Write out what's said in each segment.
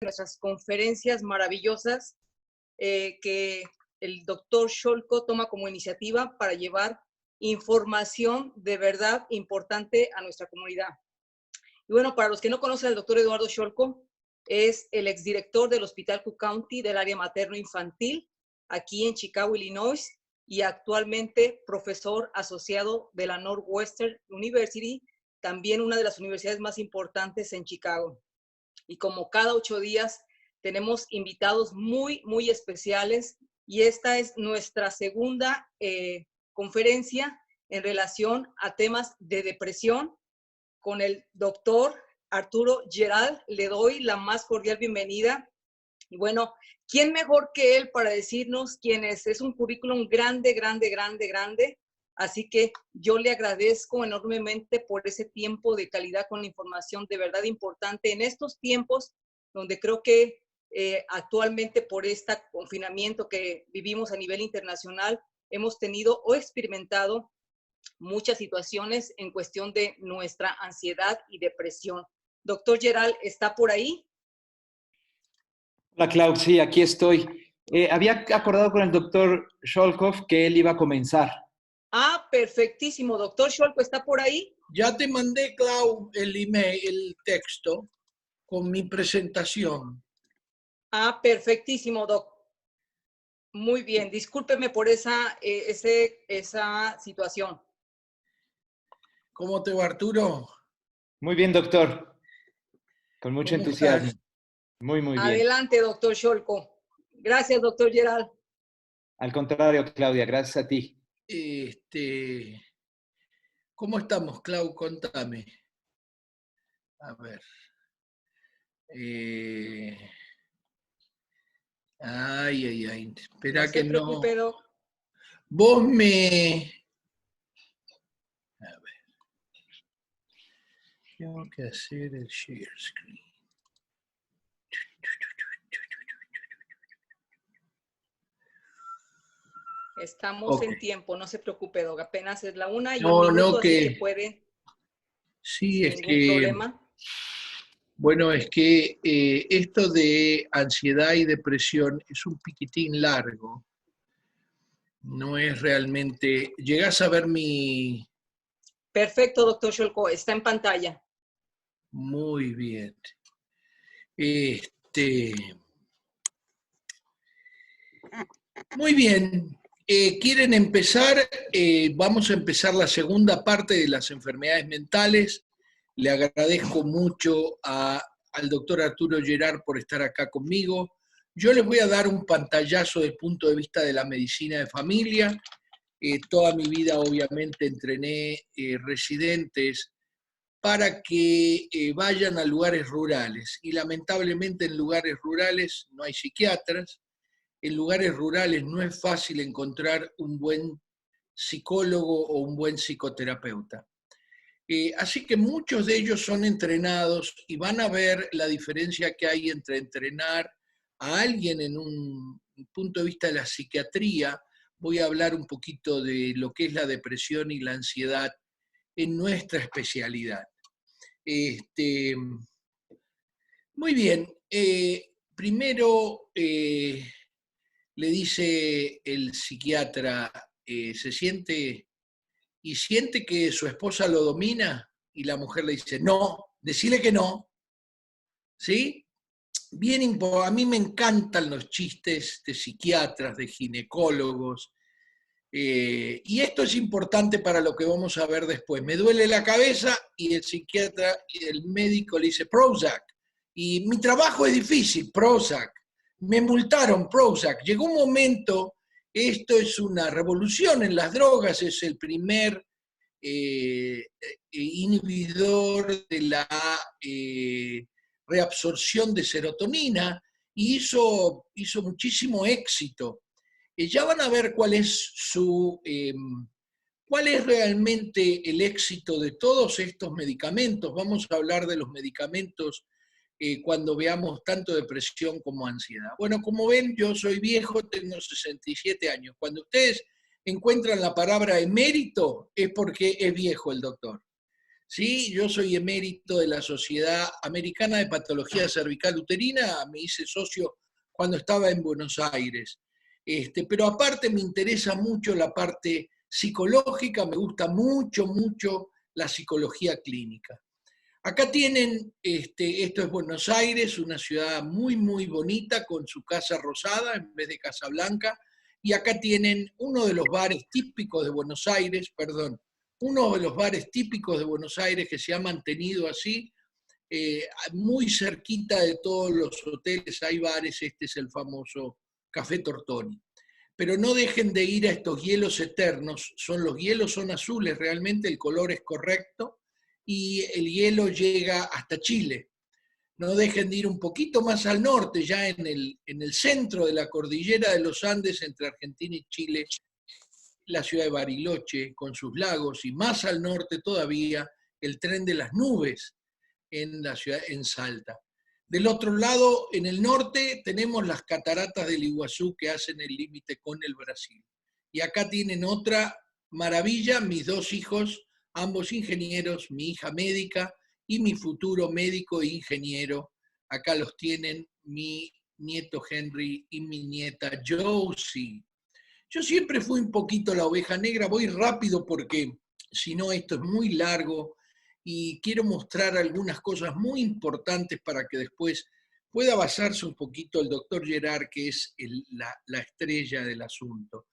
nuestras conferencias maravillosas que el doctor Scholko toma como iniciativa para llevar información de verdad importante a nuestra comunidad. Y bueno, para los que no conocen al doctor Eduardo Scholko, es el exdirector del Hospital Cook County del área materno-infantil aquí en Chicago, Illinois, y actualmente profesor asociado de la Northwestern University, también una de las universidades más importantes en Chicago. Y como cada 8 días tenemos invitados muy, muy especiales, y esta es nuestra segunda conferencia en relación a temas de depresión con el doctor Arturo Gerald. Le doy la más cordial bienvenida. Y bueno, ¿quién mejor que él para decirnos quién es? Es un currículum grande, grande, grande, grande. Así que yo le agradezco enormemente por ese tiempo de calidad con la información de verdad importante en estos tiempos donde creo que actualmente por este confinamiento que vivimos a nivel internacional hemos tenido o experimentado muchas situaciones en cuestión de nuestra ansiedad y depresión. Doctor Gerald, ¿está por ahí? Hola, Clau, sí, aquí estoy. Había acordado con el doctor Scholkoff que él iba a comenzar. Ah, perfectísimo. Doctor Scholko, ¿está por ahí? Ya te mandé, Clau, el email, el texto con mi presentación. Ah, perfectísimo, doc. Muy bien. Discúlpeme por esa situación. ¿Cómo te va, Arturo? Muy bien, doctor. Con mucho ¿Cómo entusiasmo. estás? Muy bien. Adelante, doctor Scholko. Gracias, doctor Gerald. Al contrario, Claudia, gracias a ti. ¿Cómo estamos, Clau? Contame. A ver. Ay. Espera No que se preocupe, no. doc. Vos me. A ver. Tengo que hacer el share screen. Estamos en tiempo, no se preocupe, doc. Apenas es la 1 y No, 1 minuto, no, así que que. puede Sí, sin es ningún que. problema. Bueno, es que esto de ansiedad y depresión es un piquitín largo. No es realmente. ¿Llegás a ver mi...? Perfecto, doctor Scholko. Está en pantalla. Muy bien. Muy bien. ¿Quieren empezar? Vamos a empezar la segunda parte de las enfermedades mentales. Le agradezco mucho al doctor Arturo Gerard por estar acá conmigo. Yo les voy a dar un pantallazo desde el punto de vista de la medicina de familia. Toda mi vida, obviamente, entrené residentes para que vayan a lugares rurales. Y lamentablemente en lugares rurales no hay psiquiatras. En lugares rurales no es fácil encontrar un buen psicólogo o un buen psicoterapeuta. Así que muchos de ellos son entrenados y van a ver la diferencia que hay entre entrenar a alguien en un punto de vista de la psiquiatría. Voy a hablar un poquito de lo que es la depresión y la ansiedad en nuestra especialidad. Muy bien. Primero le dice el psiquiatra, ¿se siente y siente que su esposa lo domina? Y la mujer le dice, no, decile que no. ¿Sí? Bien, a mí me encantan los chistes de psiquiatras, de ginecólogos, y esto es importante para lo que vamos a ver después. Me duele la cabeza y el psiquiatra, el médico le dice Prozac. Y mi trabajo es difícil, Prozac. Me multaron, Prozac. Llegó un momento, esto es una revolución en las drogas, es el primer inhibidor de la reabsorción de serotonina y hizo muchísimo éxito. Ya van a ver cuál es realmente el éxito de todos estos medicamentos. Vamos a hablar de los medicamentos cuando veamos tanto depresión como ansiedad. Bueno, como ven, yo soy viejo, tengo 67 años. Cuando ustedes encuentran la palabra emérito, es porque es viejo el doctor. ¿sí? Yo soy emérito de la Sociedad Americana de Patología Cervical Uterina, me hice socio cuando estaba en Buenos Aires. Pero aparte me interesa mucho la parte psicológica, me gusta mucho, mucho la psicología clínica. Acá tienen, esto es Buenos Aires, una ciudad muy, muy bonita, con su casa rosada en vez de casa blanca, y acá tienen uno de los bares típicos de Buenos Aires, perdón, uno de los bares típicos de Buenos Aires que se ha mantenido así, muy cerquita de todos los hoteles hay bares, este es el famoso Café Tortoni. Pero no dejen de ir a estos hielos eternos, los hielos son azules, realmente el color es correcto, y el hielo llega hasta Chile. No dejen de ir un poquito más al norte, ya en el centro de la cordillera de los Andes, entre Argentina y Chile, la ciudad de Bariloche, con sus lagos, y más al norte todavía, el Tren de las Nubes, en la ciudad, en Salta. Del otro lado, en el norte, tenemos las cataratas del Iguazú que hacen el límite con el Brasil. Y acá tienen otra maravilla, mis dos hijos, ambos ingenieros, mi hija médica y mi futuro médico e ingeniero. Acá los tienen mi nieto Henry y mi nieta Josie. Yo siempre fui un poquito la oveja negra, voy rápido porque si no esto es muy largo y quiero mostrar algunas cosas muy importantes para que después pueda basarse un poquito el doctor Gerard, que es la estrella del asunto.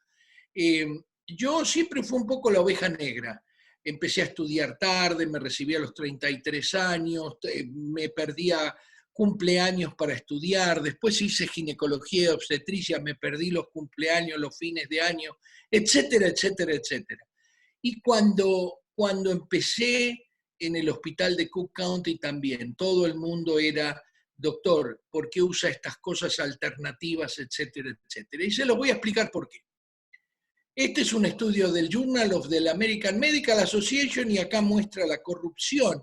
Yo siempre fui un poco la oveja negra. Empecé a estudiar tarde, me recibí a los 33 años, me perdía cumpleaños para estudiar, después hice ginecología y obstetricia, me perdí los cumpleaños, los fines de año, etcétera, etcétera, etcétera. Y cuando empecé en el hospital de Cook County también, todo el mundo era, doctor, ¿por qué usa estas cosas alternativas, etcétera, etcétera? Y se los voy a explicar por qué. Este es un estudio del Journal of the American Medical Association y acá muestra la corrupción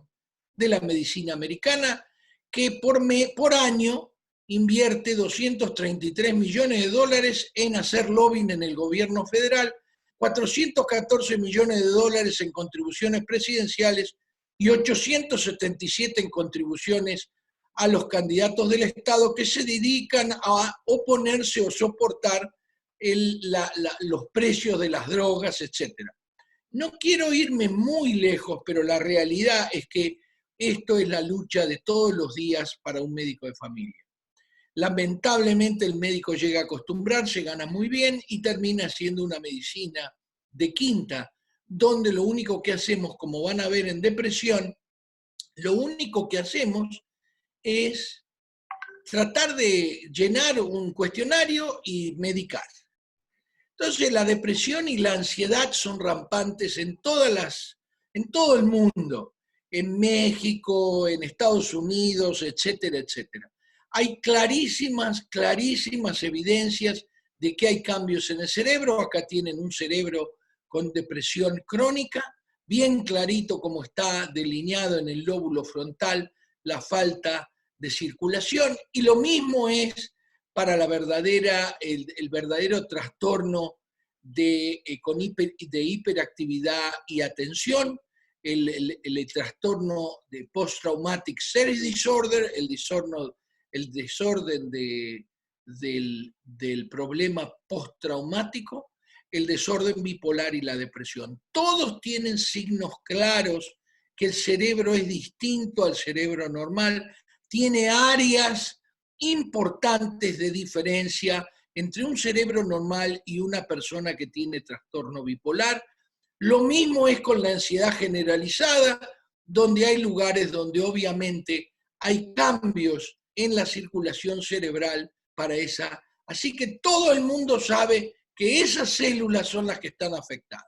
de la medicina americana, que por año invierte 233 millones de dólares en hacer lobbying en el gobierno federal, 414 millones de dólares en contribuciones presidenciales y 877 en contribuciones a los candidatos del Estado que se dedican a oponerse o soportar los precios de las drogas, etc. No quiero irme muy lejos, pero la realidad es que esto es la lucha de todos los días para un médico de familia. Lamentablemente el médico llega a acostumbrarse, gana muy bien y termina siendo una medicina de quinta, donde lo único que hacemos, como van a ver en depresión, lo único que hacemos es tratar de llenar un cuestionario y medicar. Entonces la depresión y la ansiedad son rampantes en todo el mundo, en México, en Estados Unidos, etcétera, etcétera. Hay clarísimas evidencias de que hay cambios en el cerebro. Acá tienen un cerebro con depresión crónica, bien clarito como está delineado en el lóbulo frontal la falta de circulación, y lo mismo es para el verdadero trastorno de hiperactividad y atención, el trastorno de post-traumatic stress disorder, el desorden del problema postraumático, el desorden bipolar y la depresión. Todos tienen signos claros que el cerebro es distinto al cerebro normal, tiene áreas importantes de diferencia entre un cerebro normal y una persona que tiene trastorno bipolar. Lo mismo es con la ansiedad generalizada, donde hay lugares donde obviamente hay cambios en la circulación cerebral para esa. Así que todo el mundo sabe que esas células son las que están afectadas.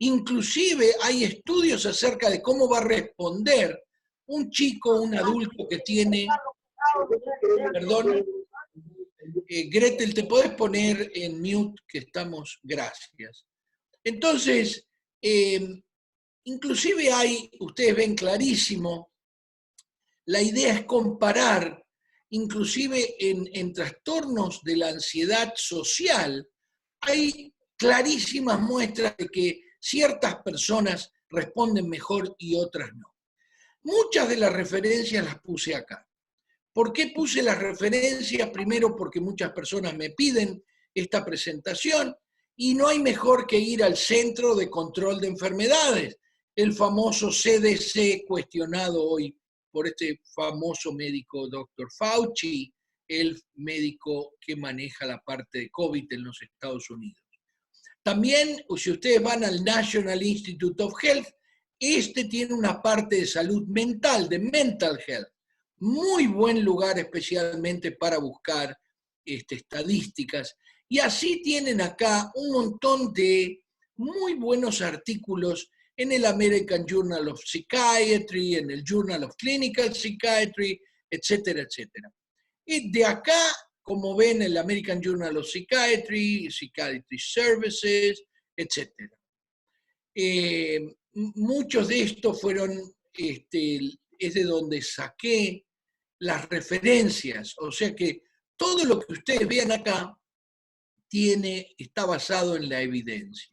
Inclusive hay estudios acerca de cómo va a responder un chico, un adulto que tiene... Perdón, Gretel, ¿te podés poner en mute? Que estamos... Gracias. Entonces, inclusive ustedes ven clarísimo, la idea es comparar, inclusive en trastornos de la ansiedad social, hay clarísimas muestras de que ciertas personas responden mejor y otras no. Muchas de las referencias las puse acá. ¿Por qué puse las referencias? Primero porque muchas personas me piden esta presentación y no hay mejor que ir al Centro de Control de Enfermedades, el famoso CDC cuestionado hoy por este famoso médico Dr. Fauci, el médico que maneja la parte de COVID en los Estados Unidos. También, si ustedes van al National Institute of Health, este tiene una parte de salud mental, de mental health. Muy buen lugar especialmente para buscar estadísticas. Y así tienen acá un montón de muy buenos artículos en el American Journal of Psychiatry, en el Journal of Clinical Psychiatry, etcétera, etcétera. Y de acá, como ven, el American Journal of Psychiatry, Psychiatry Services, etcétera. Muchos de estos fueron, es de donde saqué las referencias, o sea que todo lo que ustedes vean acá está basado en la evidencia.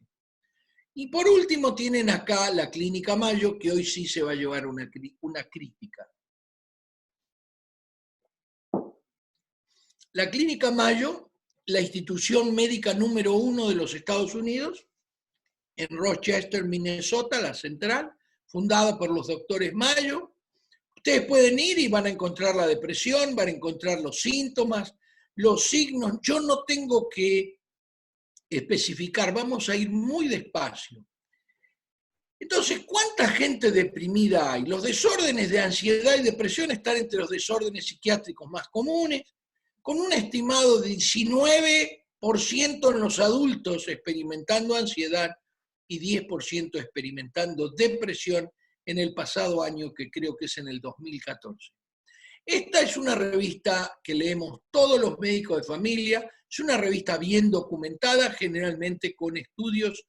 Y por último tienen acá la Clínica Mayo, que hoy sí se va a llevar una crítica. La Clínica Mayo, la institución médica número 1 de los Estados Unidos, en Rochester, Minnesota, la central, fundada por los doctores Mayo. Ustedes pueden ir y van a encontrar la depresión, van a encontrar los síntomas, los signos. Yo no tengo que especificar, vamos a ir muy despacio. Entonces, ¿cuánta gente deprimida hay? Los desórdenes de ansiedad y depresión están entre los desórdenes psiquiátricos más comunes, con un estimado de 19% en los adultos experimentando ansiedad y 10% experimentando depresión en el pasado año, que creo que es en el 2014. Esta es una revista que leemos todos los médicos de familia, es una revista bien documentada, generalmente con estudios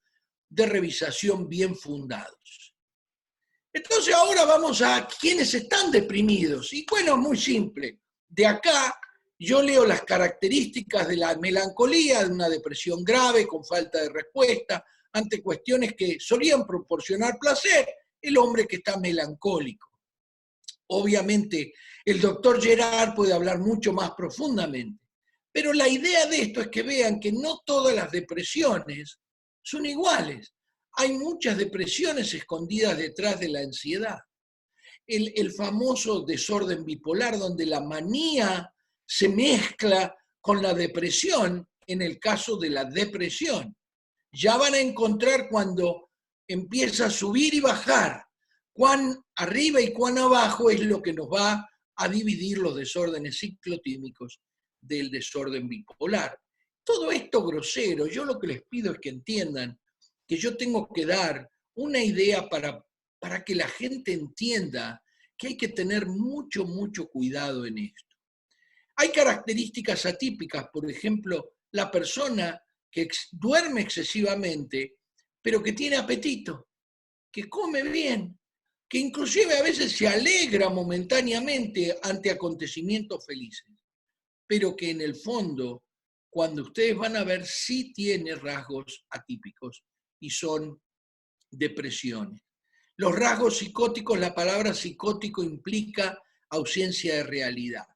de revisación bien fundados. Entonces ahora vamos a quienes están deprimidos. Y bueno, muy simple. De acá yo leo las características de la melancolía, de una depresión grave con falta de respuesta ante cuestiones que solían proporcionar placer, el hombre que está melancólico. Obviamente, el doctor Gerard puede hablar mucho más profundamente, pero la idea de esto es que vean que no todas las depresiones son iguales. Hay muchas depresiones escondidas detrás de la ansiedad. El famoso desorden bipolar, donde la manía se mezcla con la depresión, en el caso de la depresión. Ya van a encontrar cuando empieza a subir y bajar, cuán arriba y cuán abajo es lo que nos va a dividir los desórdenes ciclotímicos del desorden bipolar. Todo esto grosero, yo lo que les pido es que entiendan que yo tengo que dar una idea para que la gente entienda que hay que tener mucho, mucho cuidado en esto. Hay características atípicas, por ejemplo, la persona que duerme excesivamente, pero que tiene apetito, que come bien, que inclusive a veces se alegra momentáneamente ante acontecimientos felices, pero que en el fondo, cuando ustedes van a ver, sí tiene rasgos atípicos y son depresiones. Los rasgos psicóticos, la palabra psicótico implica ausencia de realidad.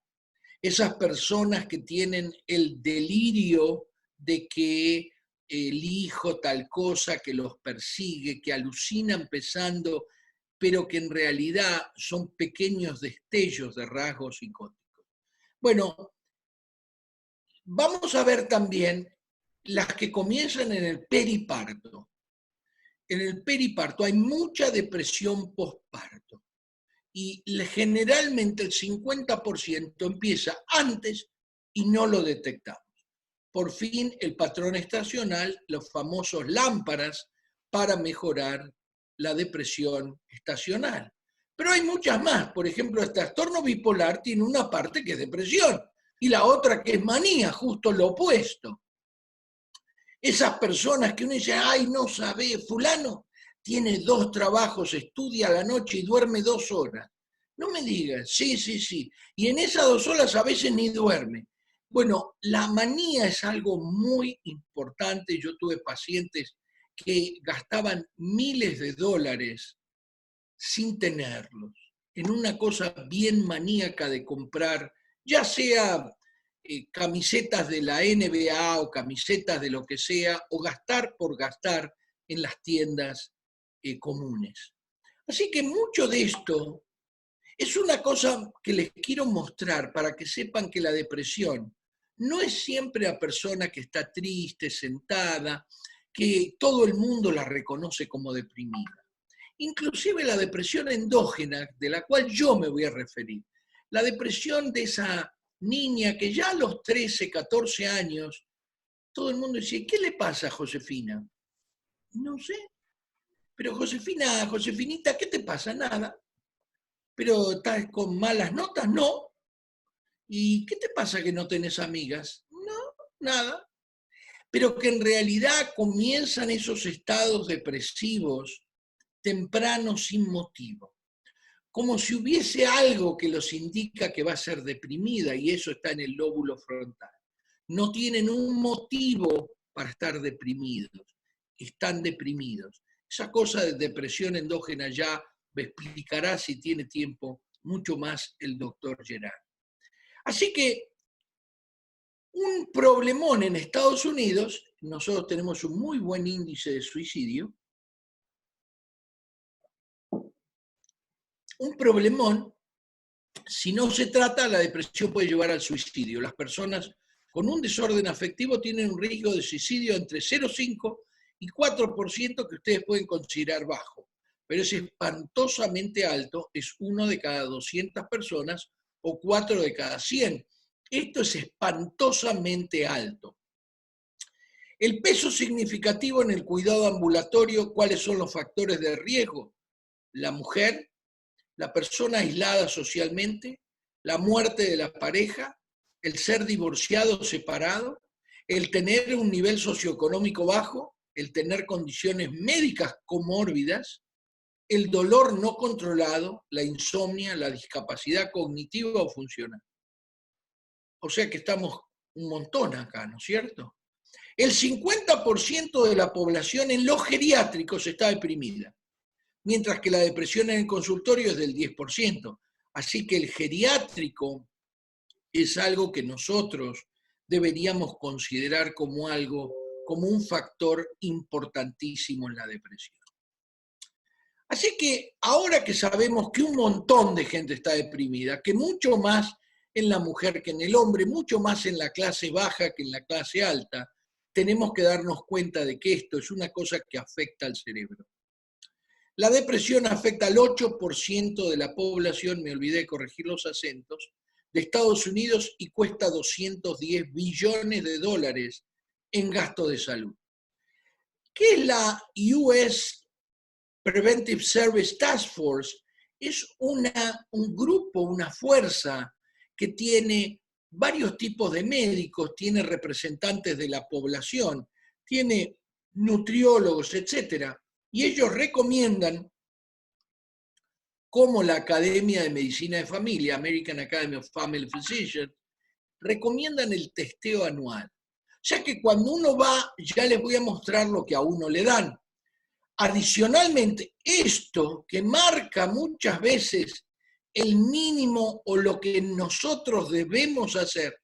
Esas personas que tienen el delirio de que el hijo tal cosa, que los persigue, que alucinan pensando, pero que en realidad son pequeños destellos de rasgos psicóticos. Bueno, vamos a ver también las que comienzan en el periparto. En el periparto hay mucha depresión postparto y generalmente el 50% empieza antes y no lo detectamos. Por fin, el patrón estacional, los famosos lámparas para mejorar la depresión estacional. Pero hay muchas más. Por ejemplo, el trastorno bipolar tiene una parte que es depresión y la otra que es manía, justo lo opuesto. Esas personas que uno dice, ay, no sabe, fulano tiene 2 trabajos, estudia a la noche y duerme 2 horas. No me digas, sí. Y en esas 2 horas a veces ni duerme. Bueno, la manía es algo muy importante. Yo tuve pacientes que gastaban miles de dólares sin tenerlos, en una cosa bien maníaca de comprar, ya sea camisetas de la NBA o camisetas de lo que sea, o gastar por gastar en las tiendas comunes. Así que mucho de esto es una cosa que les quiero mostrar para que sepan que la depresión no es siempre a persona que está triste, sentada, que todo el mundo la reconoce como deprimida. Inclusive la depresión endógena, de la cual yo me voy a referir, la depresión de esa niña que ya a los 13, 14 años, todo el mundo dice, ¿qué le pasa a Josefina? No sé, pero Josefinita, ¿qué te pasa? Nada. ¿Pero estás con malas notas? No. ¿Y qué te pasa que no tenés amigas? No, nada. Pero que en realidad comienzan esos estados depresivos tempranos sin motivo. Como si hubiese algo que los indica que va a ser deprimida, y eso está en el lóbulo frontal. No tienen un motivo para estar deprimidos, están deprimidos. Esa cosa de depresión endógena ya me explicará, si tiene tiempo, mucho más el doctor Gerard. Así que un problemón en Estados Unidos, nosotros tenemos un muy buen índice de suicidio, un problemón, si no se trata, la depresión puede llevar al suicidio. Las personas con un desorden afectivo tienen un riesgo de suicidio entre 0,5 y 4% que ustedes pueden considerar bajo, pero es espantosamente alto, es 1 de cada 200 personas o 4 de cada 100. Esto es espantosamente alto. El peso significativo en el cuidado ambulatorio, ¿cuáles son los factores de riesgo? La mujer, la persona aislada socialmente, la muerte de la pareja, el ser divorciado o separado, el tener un nivel socioeconómico bajo, el tener condiciones médicas comórbidas, el dolor no controlado, la insomnia, la discapacidad cognitiva o funcional. O sea que estamos un montón acá, ¿no es cierto? El 50% de la población en los geriátricos está deprimida, mientras que la depresión en el consultorio es del 10%. Así que el geriátrico es algo que nosotros deberíamos considerar como algo, como un factor importantísimo en la depresión. Así que ahora que sabemos que un montón de gente está deprimida, que mucho más en la mujer que en el hombre, mucho más en la clase baja que en la clase alta, tenemos que darnos cuenta de que esto es una cosa que afecta al cerebro. La depresión afecta al 8% de la población, me olvidé de corregir los acentos, de Estados Unidos y cuesta 210 billones de dólares en gasto de salud. ¿Qué es la US Preventive Service Task Force? Es un grupo, una fuerza que tiene varios tipos de médicos, tiene representantes de la población, tiene nutriólogos, etcétera. Y ellos recomiendan, como la Academia de Medicina de Familia, American Academy of Family Physicians, recomiendan el testeo anual. O sea que cuando uno va, ya les voy a mostrar lo que a uno le dan. Adicionalmente, esto que marca muchas veces el mínimo o lo que nosotros debemos hacer,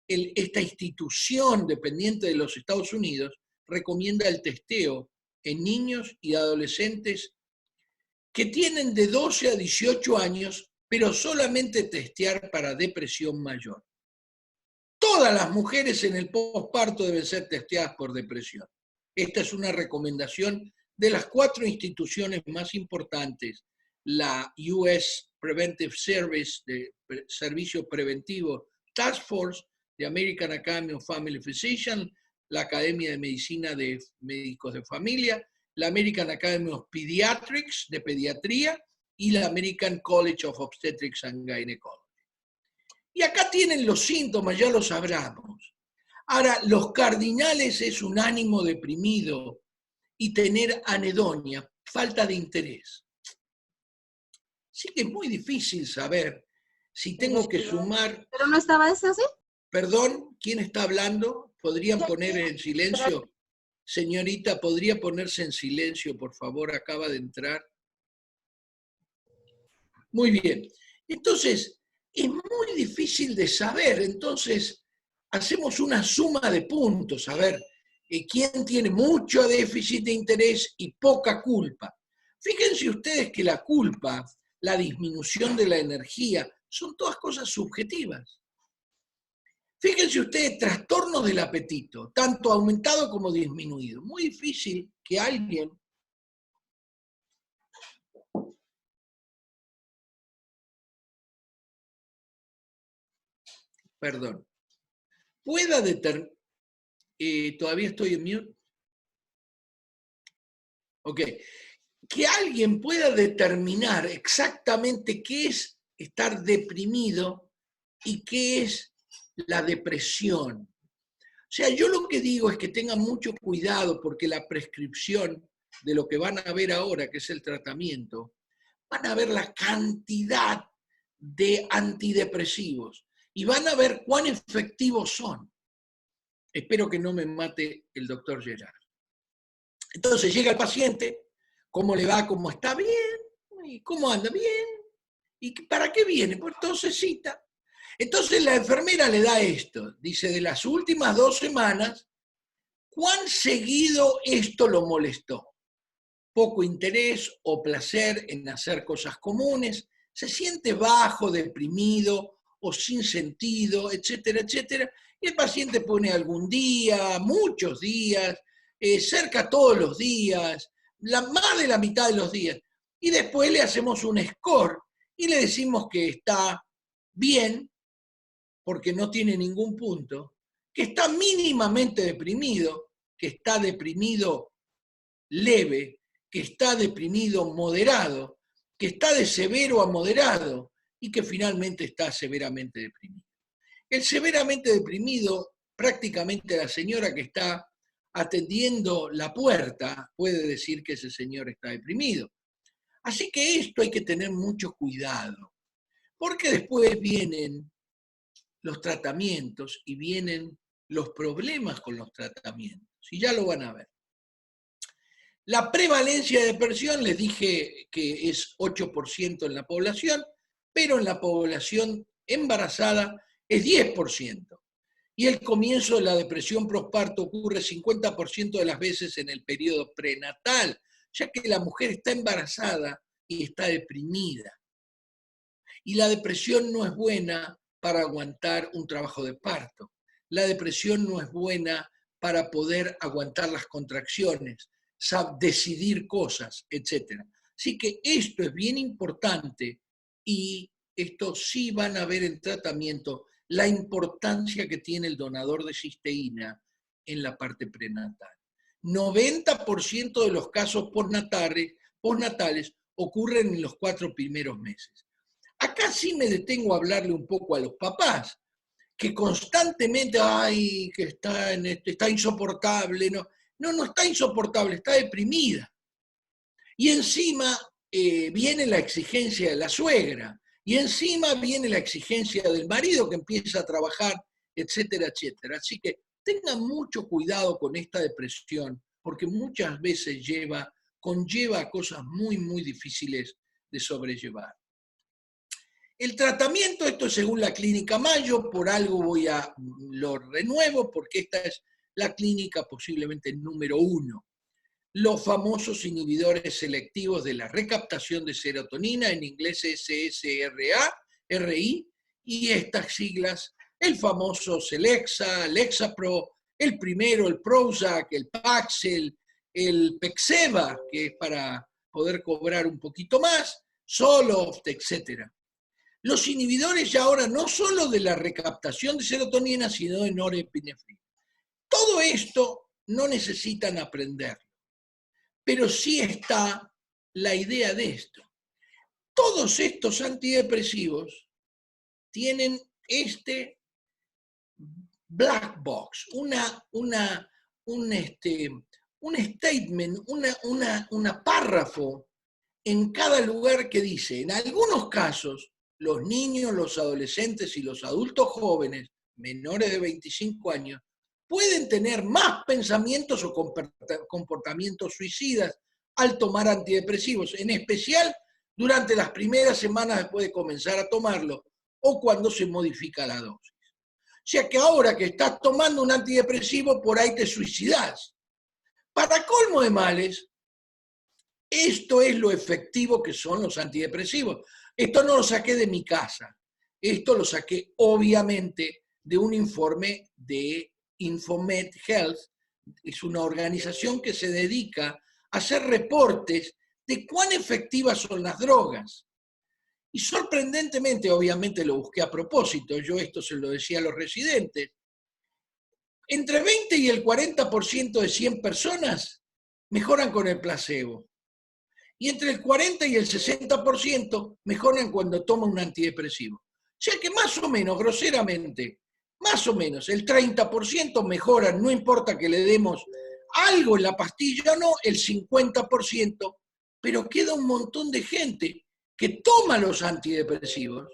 esta institución dependiente de los Estados Unidos recomienda el testeo en niños y adolescentes que tienen de 12 a 18 años, pero solamente testear para depresión mayor. Todas las mujeres en el posparto deben ser testeadas por depresión. Esta es una recomendación de las 4 instituciones más importantes, la US Preventive Service, de Servicio Preventivo Task Force, de American Academy of Family Physicians, la Academia de Medicina de Médicos de Familia, la American Academy of Pediatrics, de Pediatría, y la American College of Obstetrics and Gynecology. Y acá tienen los síntomas, ya los sabramos. Ahora, los cardinales es un ánimo deprimido y tener anedonia, falta de interés. Sí que es muy difícil saber si tengo que sumar... ¿Pero no estaba ese así? Perdón, ¿quién está hablando? ¿Podrían poner en silencio? Señorita, ¿podría ponerse en silencio, por favor? Acaba de entrar. Muy bien. Entonces, es muy difícil de saber. Entonces, hacemos una suma de puntos. A ver, ¿quién tiene mucho déficit de interés y poca culpa? Fíjense ustedes que la culpa, la disminución de la energía, son todas cosas subjetivas. Fíjense ustedes, trastornos del apetito, tanto aumentado como disminuido. Muy difícil que alguien pueda determinar. ¿Todavía estoy en mute? Ok. Que alguien pueda determinar exactamente qué es estar deprimido y qué es la depresión. O sea, yo lo que digo es que tengan mucho cuidado porque la prescripción de lo que van a ver ahora, que es el tratamiento, van a ver la cantidad de antidepresivos y van a ver cuán efectivos son. Espero que no me mate el doctor Gerard. Entonces llega el paciente, ¿cómo le va? ¿Cómo está? Bien. ¿Y cómo anda? Bien. ¿Y para qué viene? Pues entonces cita. Entonces la enfermera le da esto. Dice, de las últimas 2 semanas, ¿cuán seguido esto lo molestó? Poco interés o placer en hacer cosas comunes, se siente bajo, deprimido o sin sentido, etcétera, etcétera. Y el paciente pone algún día, muchos días, cerca todos los días, más de la mitad de los días. Y después le hacemos un score y le decimos que está bien, porque no tiene ningún punto, que está mínimamente deprimido, que está deprimido leve, que está deprimido moderado, que está de severo a moderado y que finalmente está severamente deprimido. El severamente deprimido, prácticamente la señora que está atendiendo la puerta puede decir que ese señor está deprimido. Así que esto hay que tener mucho cuidado, porque después vienen los tratamientos y vienen los problemas con los tratamientos, y ya lo van a ver. La prevalencia de depresión, les dije que es 8% en la población, pero en la población embarazada es 10%. Y el comienzo de la depresión postparto ocurre 50% de las veces en el periodo prenatal, ya que la mujer está embarazada y está deprimida. Y la depresión no es buena para aguantar un trabajo de parto. La depresión no es buena para poder aguantar las contracciones, decidir cosas, etc. Así que esto es bien importante y esto sí van a ver en tratamiento la importancia que tiene el donador de cisteína en la parte prenatal. 90% de los casos postnatales ocurren en los 4 primeros meses. Acá sí me detengo a hablarle un poco a los papás, que constantemente, ay, que está insoportable, no está insoportable, está deprimida. Y encima viene la exigencia de la suegra, y encima viene la exigencia del marido que empieza a trabajar, etcétera, etcétera. Así que tengan mucho cuidado con esta depresión, porque muchas veces conlleva cosas muy, muy difíciles de sobrellevar. El tratamiento, esto es según la clínica Mayo, por algo lo renuevo, porque esta es la clínica posiblemente número 1. Los famosos inhibidores selectivos de la recaptación de serotonina, en inglés SSRI, y estas siglas, el famoso Celexa, Lexapro, el primero, el Prozac, el Paxil, el Pexeva, que es para poder cobrar un poquito más, Zoloft, etc. Los inhibidores ya ahora no solo de la recaptación de serotonina, sino de norepinefrina. Todo esto no necesitan aprenderlo, pero sí está la idea de esto. Todos estos antidepresivos tienen este black box, un statement, una párrafo en cada lugar que dice, en algunos casos, los niños, los adolescentes y los adultos jóvenes menores de 25 años pueden tener más pensamientos o comportamientos suicidas al tomar antidepresivos, en especial durante las primeras semanas después de comenzar a tomarlo o cuando se modifica la dosis. O sea que ahora que estás tomando un antidepresivo, por ahí te suicidás. Para colmo de males, esto es lo efectivo que son los antidepresivos. Esto no lo saqué de mi casa. Esto lo saqué, obviamente, de un informe de Infomed Health. Es una organización que se dedica a hacer reportes de cuán efectivas son las drogas. Y sorprendentemente, obviamente lo busqué a propósito, yo esto se lo decía a los residentes, entre 20 y el 40% de 100 personas mejoran con el placebo. Y entre el 40 y el 60% mejoran cuando toman un antidepresivo. O sea que más o menos, groseramente, más o menos el 30% mejoran, no importa que le demos algo en la pastilla o no, el 50%, pero queda un montón de gente que toma los antidepresivos,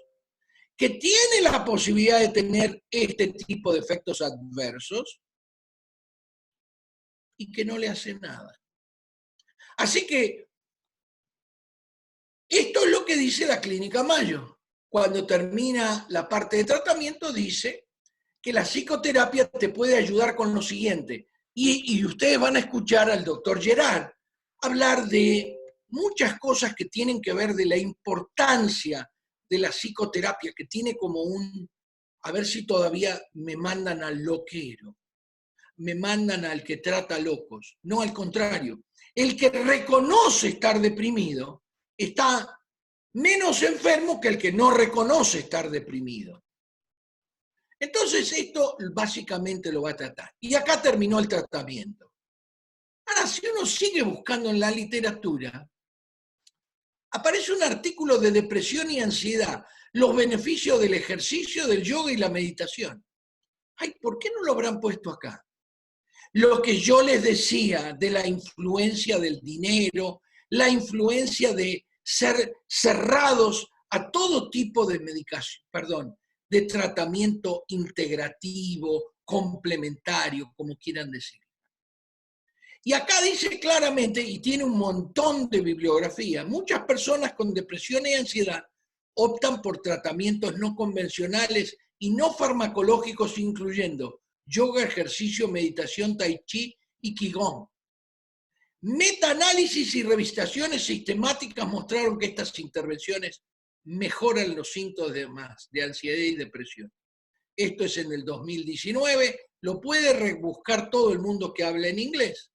que tiene la posibilidad de tener este tipo de efectos adversos y que no le hace nada. Así que esto es lo que dice la Clínica Mayo. Cuando termina la parte de tratamiento dice que la psicoterapia te puede ayudar con lo siguiente. Y ustedes van a escuchar al doctor Gerard hablar de muchas cosas que tienen que ver de la importancia de la psicoterapia, que tiene como un, a ver si todavía me mandan al loquero, me mandan al que trata locos. No, al contrario. El que reconoce estar deprimido está menos enfermo que el que no reconoce estar deprimido. Entonces esto básicamente lo va a tratar. Y acá terminó el tratamiento. Ahora, si uno sigue buscando en la literatura, aparece un artículo de depresión y ansiedad, los beneficios del ejercicio, del yoga y la meditación. Ay, ¿por qué no lo habrán puesto acá? Lo que yo les decía de la influencia del dinero, la influencia de ser cerrados a todo tipo de medicación, de tratamiento integrativo, complementario, como quieran decir. Y acá dice claramente, y tiene un montón de bibliografía, muchas personas con depresión y ansiedad optan por tratamientos no convencionales y no farmacológicos, incluyendo yoga, ejercicio, meditación, tai chi y qigong. Metaanálisis y revistaciones sistemáticas mostraron que estas intervenciones mejoran los síntomas de ansiedad y depresión. Esto es en el 2019, lo puede rebuscar todo el mundo que habla en inglés.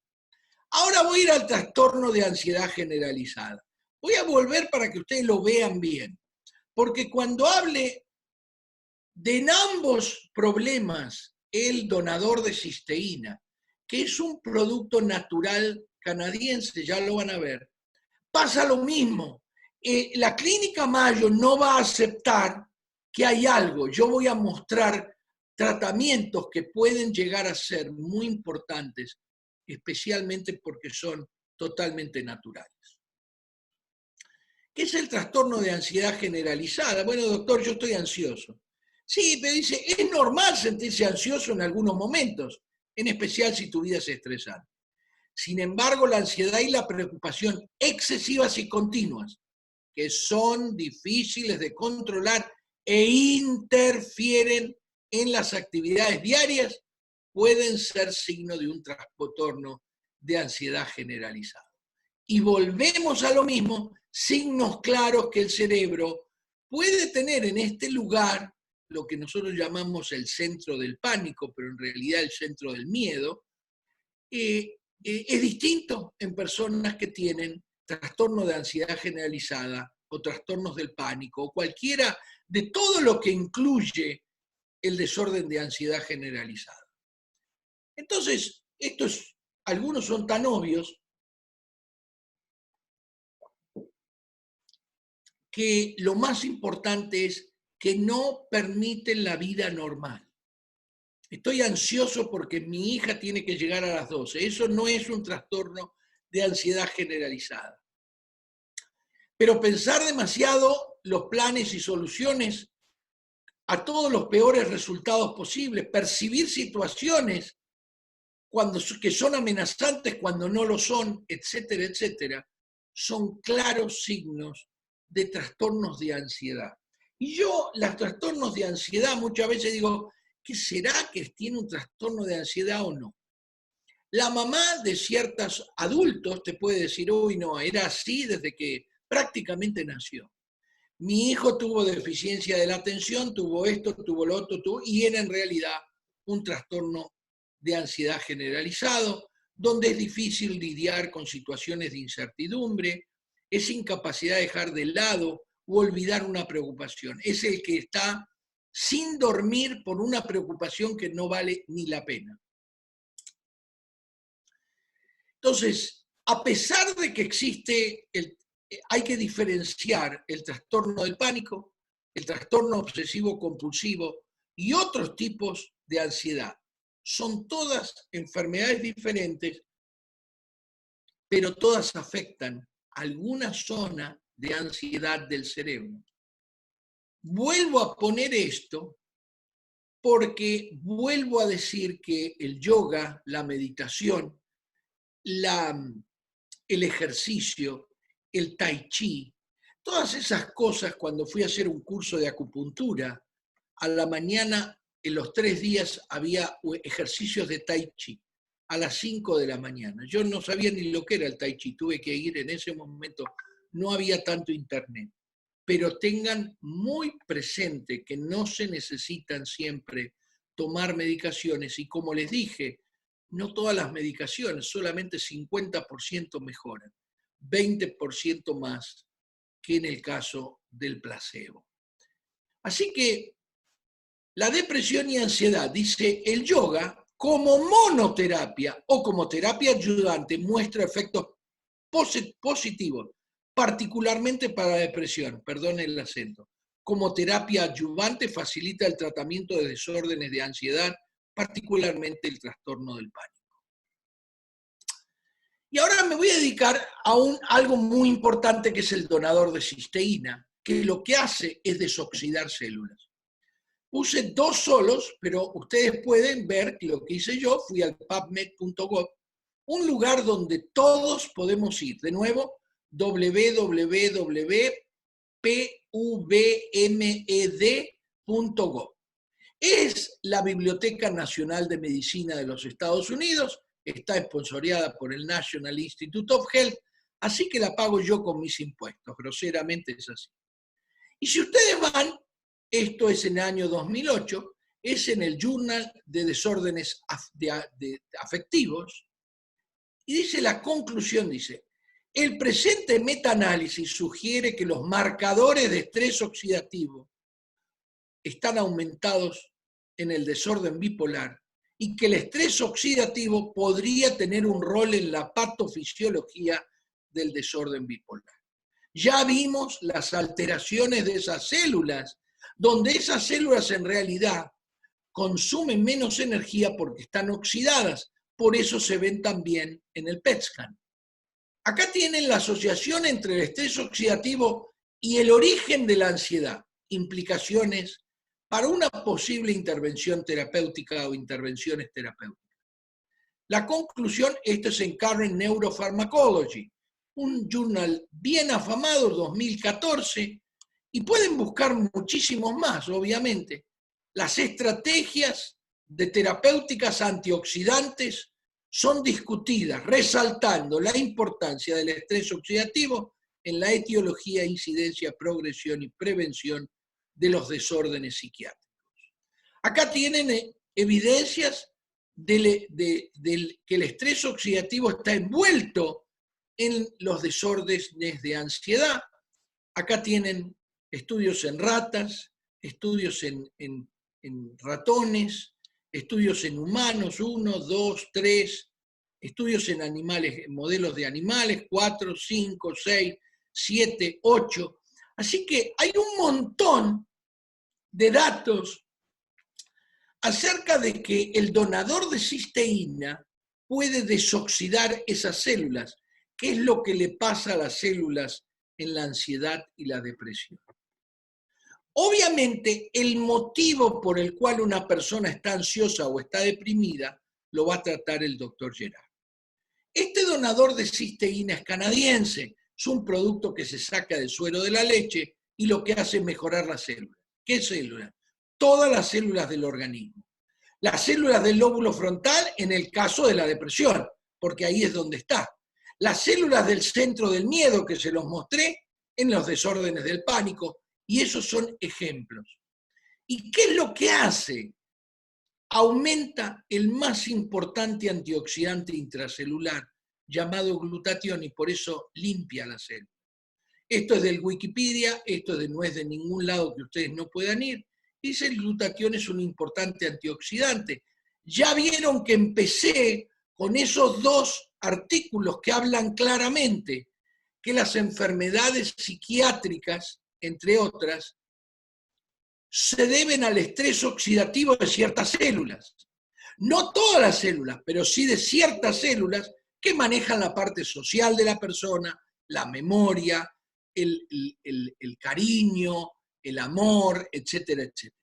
Ahora voy a ir al trastorno de ansiedad generalizada. Voy a volver para que ustedes lo vean bien, porque cuando hable de ambos problemas, el donador de cisteína, que es un producto natural canadiense, ya lo van a ver, pasa lo mismo. La Clínica Mayo no va a aceptar que hay algo. Yo voy a mostrar tratamientos que pueden llegar a ser muy importantes, especialmente porque son totalmente naturales. ¿Qué es el trastorno de ansiedad generalizada? Bueno, doctor, yo estoy ansioso. Sí, pero dice, es normal sentirse ansioso en algunos momentos, en especial si tu vida es estresante. Sin embargo, la ansiedad y la preocupación excesivas y continuas, que son difíciles de controlar e interfieren en las actividades diarias, pueden ser signo de un trastorno de ansiedad generalizada. Y volvemos a lo mismo, signos claros que el cerebro puede tener en este lugar, lo que nosotros llamamos el centro del pánico, pero en realidad el centro del miedo, es distinto en personas que tienen trastorno de ansiedad generalizada o trastornos del pánico, o cualquiera de todo lo que incluye el desorden de ansiedad generalizada. Entonces, algunos son tan obvios que lo más importante es que no permiten la vida normal. Estoy ansioso porque mi hija tiene que llegar a las 12. Eso no es un trastorno de ansiedad generalizada. Pero pensar demasiado los planes y soluciones a todos los peores resultados posibles, percibir situaciones que son amenazantes cuando no lo son, etcétera, etcétera, son claros signos de trastornos de ansiedad. Y yo, los trastornos de ansiedad, muchas veces digo, ¿qué será que tiene un trastorno de ansiedad o no? La mamá de ciertos adultos te puede decir, uy, no, era así desde que prácticamente nació. Mi hijo tuvo deficiencia de la atención, tuvo esto, tuvo lo otro, y era en realidad un trastorno de ansiedad generalizado, donde es difícil lidiar con situaciones de incertidumbre, es incapacidad de dejar de lado o olvidar una preocupación. Es el que está sin dormir por una preocupación que no vale ni la pena. Entonces, a pesar de que existe, hay que diferenciar el trastorno del pánico, el trastorno obsesivo compulsivo y otros tipos de ansiedad. Son todas enfermedades diferentes, pero todas afectan alguna zona de ansiedad del cerebro. Vuelvo a poner esto porque vuelvo a decir que el yoga, la meditación, el ejercicio, el tai chi, todas esas cosas. Cuando fui a hacer un curso de acupuntura, a la mañana, en los 3 días, había ejercicios de tai chi, a las 5 de la mañana. Yo no sabía ni lo que era el tai chi, tuve que ir en ese momento, no había tanto internet. Pero tengan muy presente que no se necesitan siempre tomar medicaciones y, como les dije, no todas las medicaciones, solamente 50% mejoran, 20% más que en el caso del placebo. Así que la depresión y ansiedad, dice el yoga, como monoterapia o como terapia ayudante, muestra efectos positivos, particularmente para la depresión, perdón el acento. Como terapia adyuvante facilita el tratamiento de desórdenes de ansiedad, particularmente el trastorno del pánico. Y ahora me voy a dedicar a algo muy importante, que es el donador de cisteína, que lo que hace es desoxidar células. Puse 2 solos, pero ustedes pueden ver que lo que hice yo, fui al pubmed.gov, un lugar donde todos podemos ir. De nuevo, www.pubmed.gov. Es la Biblioteca Nacional de Medicina de los Estados Unidos, está esponsoreada por el National Institute of Health, así que la pago yo con mis impuestos, groseramente es así. Y si ustedes van, esto es en el año 2008, es en el Journal de Desórdenes Afectivos, y dice la conclusión, dice, el presente metaanálisis sugiere que los marcadores de estrés oxidativo están aumentados en el desorden bipolar y que el estrés oxidativo podría tener un rol en la patofisiología del desorden bipolar. Ya vimos las alteraciones de esas células, donde esas células en realidad consumen menos energía porque están oxidadas, por eso se ven también en el PET scan. Acá tienen la asociación entre el estrés oxidativo y el origen de la ansiedad, implicaciones para una posible intervención terapéutica o intervenciones terapéuticas. La conclusión, esto es en Current Neuropharmacology, un journal bien afamado, 2014, y pueden buscar muchísimos más, obviamente. Las estrategias de terapéuticas antioxidantes son discutidas, resaltando la importancia del estrés oxidativo en la etiología, incidencia, progresión y prevención de los desórdenes psiquiátricos. Acá tienen evidencias que el estrés oxidativo está envuelto en los desórdenes de ansiedad. Acá tienen estudios en ratas, estudios en ratones, estudios en humanos, 1, 2, 3, estudios en animales, en modelos de animales, 4, 5, 6, 7, 8. Así que hay un montón de datos acerca de que el donador de cisteína puede desoxidar esas células, que es lo que le pasa a las células en la ansiedad y la depresión. Obviamente, el motivo por el cual una persona está ansiosa o está deprimida lo va a tratar el doctor Gerard. Este donador de cisteína es canadiense, es un producto que se saca del suero de la leche y lo que hace es mejorar las células. ¿Qué células? Todas las células del organismo. Las células del lóbulo frontal en el caso de la depresión, porque ahí es donde está. Las células del centro del miedo, que se los mostré, en los desórdenes del pánico, y esos son ejemplos. ¿Y qué es lo que hace? Aumenta el más importante antioxidante intracelular, llamado glutatión, y por eso limpia la célula. Esto es del Wikipedia, no es de ningún lado que ustedes no puedan ir. Dice el glutatión es un importante antioxidante. Ya vieron que empecé con esos dos artículos que hablan claramente que las enfermedades psiquiátricas, entre otras, se deben al estrés oxidativo de ciertas células. No todas las células, pero sí de ciertas células que manejan la parte social de la persona, la memoria, el cariño, el amor, etcétera, etcétera.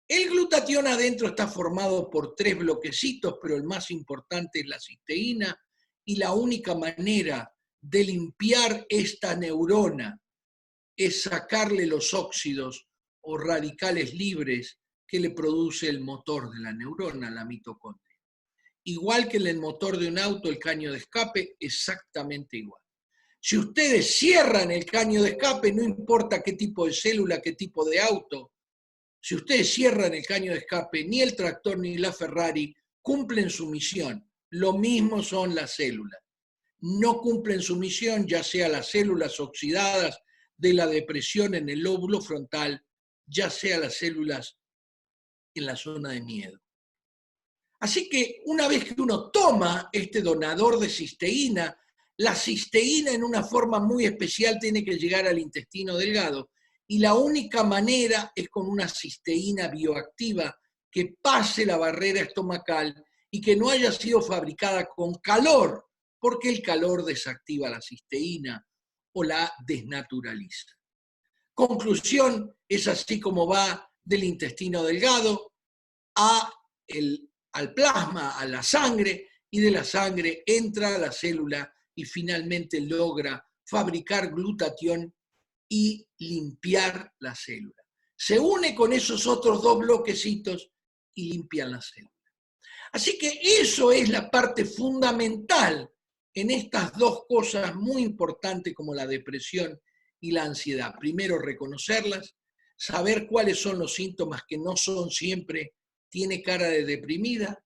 El glutatión adentro está formado por 3 bloquecitos, pero el más importante es la cisteína, y la única manera de limpiar esta neurona es sacarle los óxidos o radicales libres que le produce el motor de la neurona, la mitocondria. Igual que en el motor de un auto, el caño de escape, exactamente igual. Si ustedes cierran el caño de escape, no importa qué tipo de célula, qué tipo de auto, si ustedes cierran el caño de escape, ni el tractor ni la Ferrari cumplen su misión. Lo mismo son las células. No cumplen su misión, ya sea las células oxidadas de la depresión en el lóbulo frontal, ya sea las células en la zona de miedo. Así que una vez que uno toma este donador de cisteína, la cisteína en una forma muy especial tiene que llegar al intestino delgado, y la única manera es con una cisteína bioactiva que pase la barrera estomacal y que no haya sido fabricada con calor, porque el calor desactiva la cisteína o la desnaturaliza. Conclusión, es así como va del intestino delgado al plasma, a la sangre, y de la sangre entra a la célula y finalmente logra fabricar glutatión y limpiar la célula. Se une con esos otros 2 bloquecitos y limpian la célula. Así que eso es la parte fundamental en estas 2 cosas muy importantes como la depresión y la ansiedad. Primero, reconocerlas, saber cuáles son los síntomas que no son siempre, tiene cara de deprimida.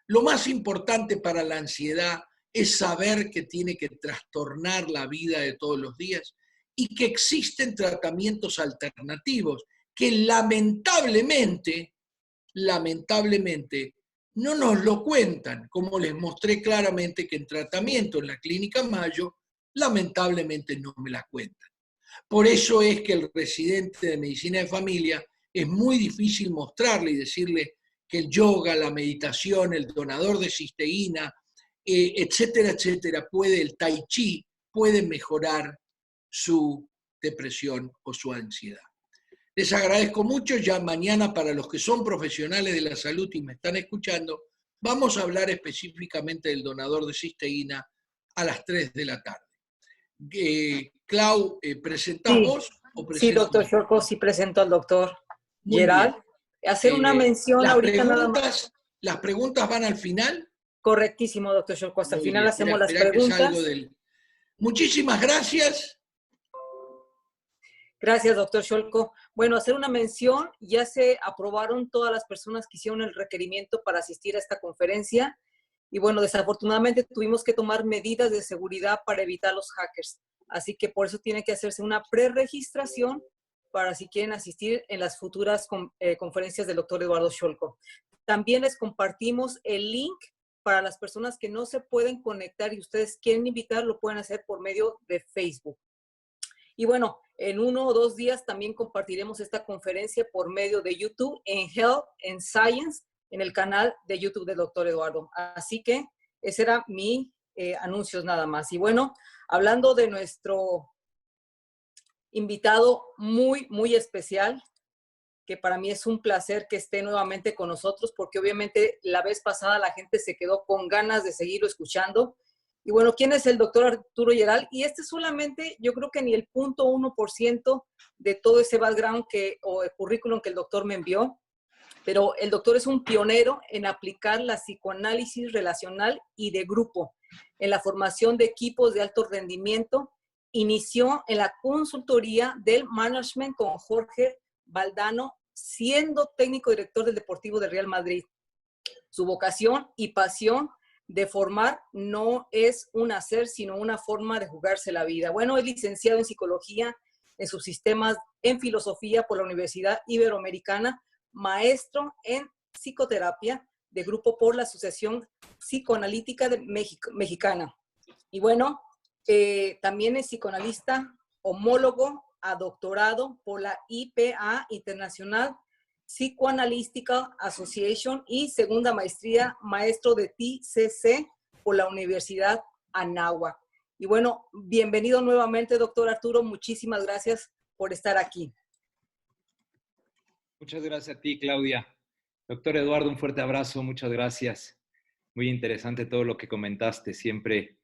Lo más importante para la ansiedad es saber que tiene que trastornar la vida de todos los días y que existen tratamientos alternativos que lamentablemente no nos lo cuentan, como les mostré claramente que en tratamiento en la Clínica Mayo, lamentablemente no me la cuentan. Por eso es que el residente de medicina de familia es muy difícil mostrarle y decirle que el yoga, la meditación, el donador de cisteína, etcétera, etcétera, el tai chi puede mejorar su depresión o su ansiedad. Les agradezco mucho. Ya mañana, para los que son profesionales de la salud y me están escuchando, vamos a hablar específicamente del donador de cisteína a las 3 de la tarde. Clau, ¿presentás vos o presento? Sí, doctor Shorko, sí presento al doctor Gerard. Hacer una mención ahorita nada más. ¿Las preguntas van al final? Correctísimo, doctor Shorko. Hasta el final hacemos las preguntas. Muchísimas gracias. Gracias, doctor Shorko. Bueno, hacer una mención, ya se aprobaron todas las personas que hicieron el requerimiento para asistir a esta conferencia y bueno, desafortunadamente tuvimos que tomar medidas de seguridad para evitar los hackers. Así que por eso tiene que hacerse una preregistración para si quieren asistir en las futuras conferencias del doctor Eduardo Shorko. También les compartimos el link para las personas que no se pueden conectar y ustedes quieren invitar, lo pueden hacer por medio de Facebook. Y bueno, en 1 o 2 días también compartiremos esta conferencia por medio de YouTube en Health and Science, en el canal de YouTube del doctor Eduardo. Así que ese era mi anuncios nada más. Y bueno, hablando de nuestro invitado muy, muy especial, que para mí es un placer que esté nuevamente con nosotros, porque obviamente la vez pasada la gente se quedó con ganas de seguirlo escuchando. Y bueno, ¿quién es el doctor Arturo Lleral? Y este solamente, yo creo que ni el 0.1% de todo ese background o el currículum que el doctor me envió, pero el doctor es un pionero en aplicar la psicoanálisis relacional y de grupo en la formación de equipos de alto rendimiento. Inició en la consultoría del management con Jorge Valdano, siendo técnico director del Deportivo de Real Madrid. Su vocación y pasión de formar no es un hacer, sino una forma de jugarse la vida. Bueno, es licenciado en psicología, en sus sistemas, en filosofía por la Universidad Iberoamericana, maestro en psicoterapia de grupo por la Asociación Psicoanalítica de Mexicana. Y bueno, también es psicoanalista, homólogo a doctorado por la IPA Internacional Psychoanalytical Association y segunda maestría, maestro de TCC por la Universidad Anáhuac. Y bueno, bienvenido nuevamente, doctor Arturo. Muchísimas gracias por estar aquí. Muchas gracias a ti, Claudia. Doctor Eduardo, un fuerte abrazo. Muchas gracias. Muy interesante todo lo que comentaste. Siempre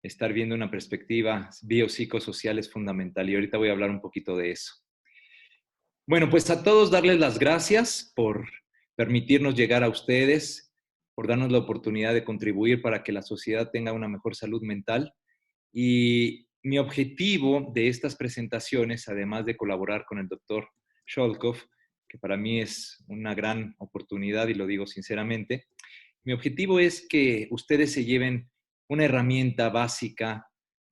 estar viendo una perspectiva biopsicosocial es fundamental y ahorita voy a hablar un poquito de eso. Bueno, pues a todos darles las gracias por permitirnos llegar a ustedes, por darnos la oportunidad de contribuir para que la sociedad tenga una mejor salud mental. Y mi objetivo de estas presentaciones, además de colaborar con el doctor Sholkov, que para mí es una gran oportunidad y lo digo sinceramente, mi objetivo es que ustedes se lleven una herramienta básica,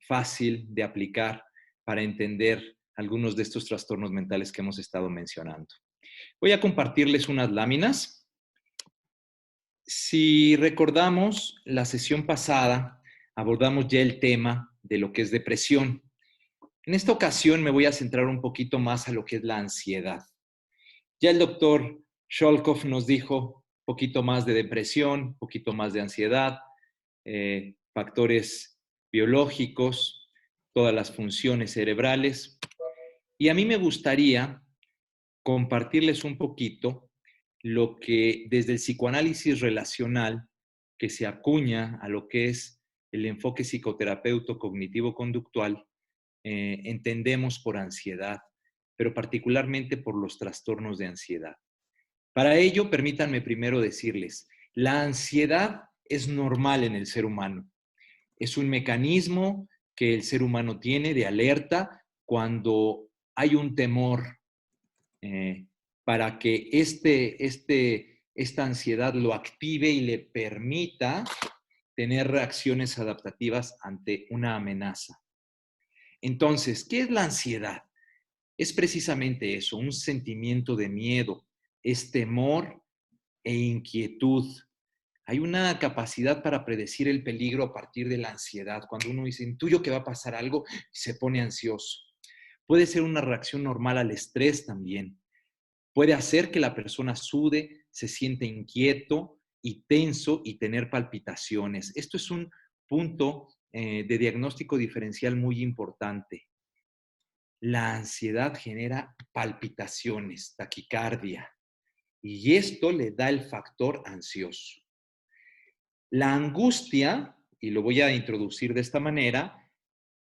fácil de aplicar para entender algunos de estos trastornos mentales que hemos estado mencionando. Voy a compartirles unas láminas. Si recordamos, la sesión pasada abordamos ya el tema de lo que es depresión. En esta ocasión me voy a centrar un poquito más a lo que es la ansiedad. Ya el doctor Sholkov nos dijo un poquito más de depresión, un poquito más de ansiedad, factores biológicos, todas las funciones cerebrales. Y a mí me gustaría compartirles un poquito lo que desde el psicoanálisis relacional, que se acuña a lo que es el enfoque psicoterapeuta cognitivo-conductual, entendemos por ansiedad, pero particularmente por los trastornos de ansiedad. Para ello, permítanme primero decirles, la ansiedad es normal en el ser humano. Es un mecanismo que el ser humano tiene de alerta cuando hay un temor, para que esta ansiedad lo active y le permita tener reacciones adaptativas ante una amenaza. Entonces, ¿qué es la ansiedad? Es precisamente eso, un sentimiento de miedo, es temor e inquietud. Hay una capacidad para predecir el peligro a partir de la ansiedad. Cuando uno dice, intuyo que va a pasar algo, se pone ansioso. Puede ser una reacción normal al estrés también. Puede hacer que la persona sude, se siente inquieto y tenso y tener palpitaciones. Esto es un punto de diagnóstico diferencial muy importante. La ansiedad genera palpitaciones, taquicardia, y esto le da el factor ansioso. La angustia, y lo voy a introducir de esta manera,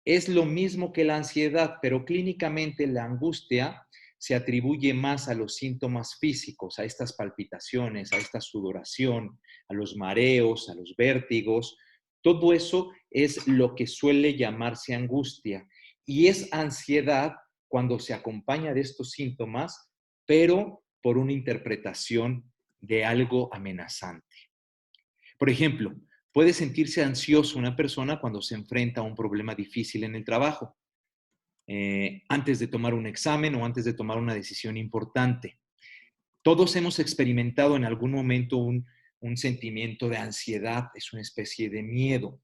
es lo mismo que la ansiedad, pero clínicamente la angustia se atribuye más a los síntomas físicos, a estas palpitaciones, a esta sudoración, a los mareos, a los vértigos. Todo eso es lo que suele llamarse angustia. Y es ansiedad cuando se acompaña de estos síntomas, pero por una interpretación de algo amenazante. Por ejemplo, puede sentirse ansioso una persona cuando se enfrenta a un problema difícil en el trabajo, antes de tomar un examen o antes de tomar una decisión importante. Todos hemos experimentado en algún momento un sentimiento de ansiedad, es una especie de miedo.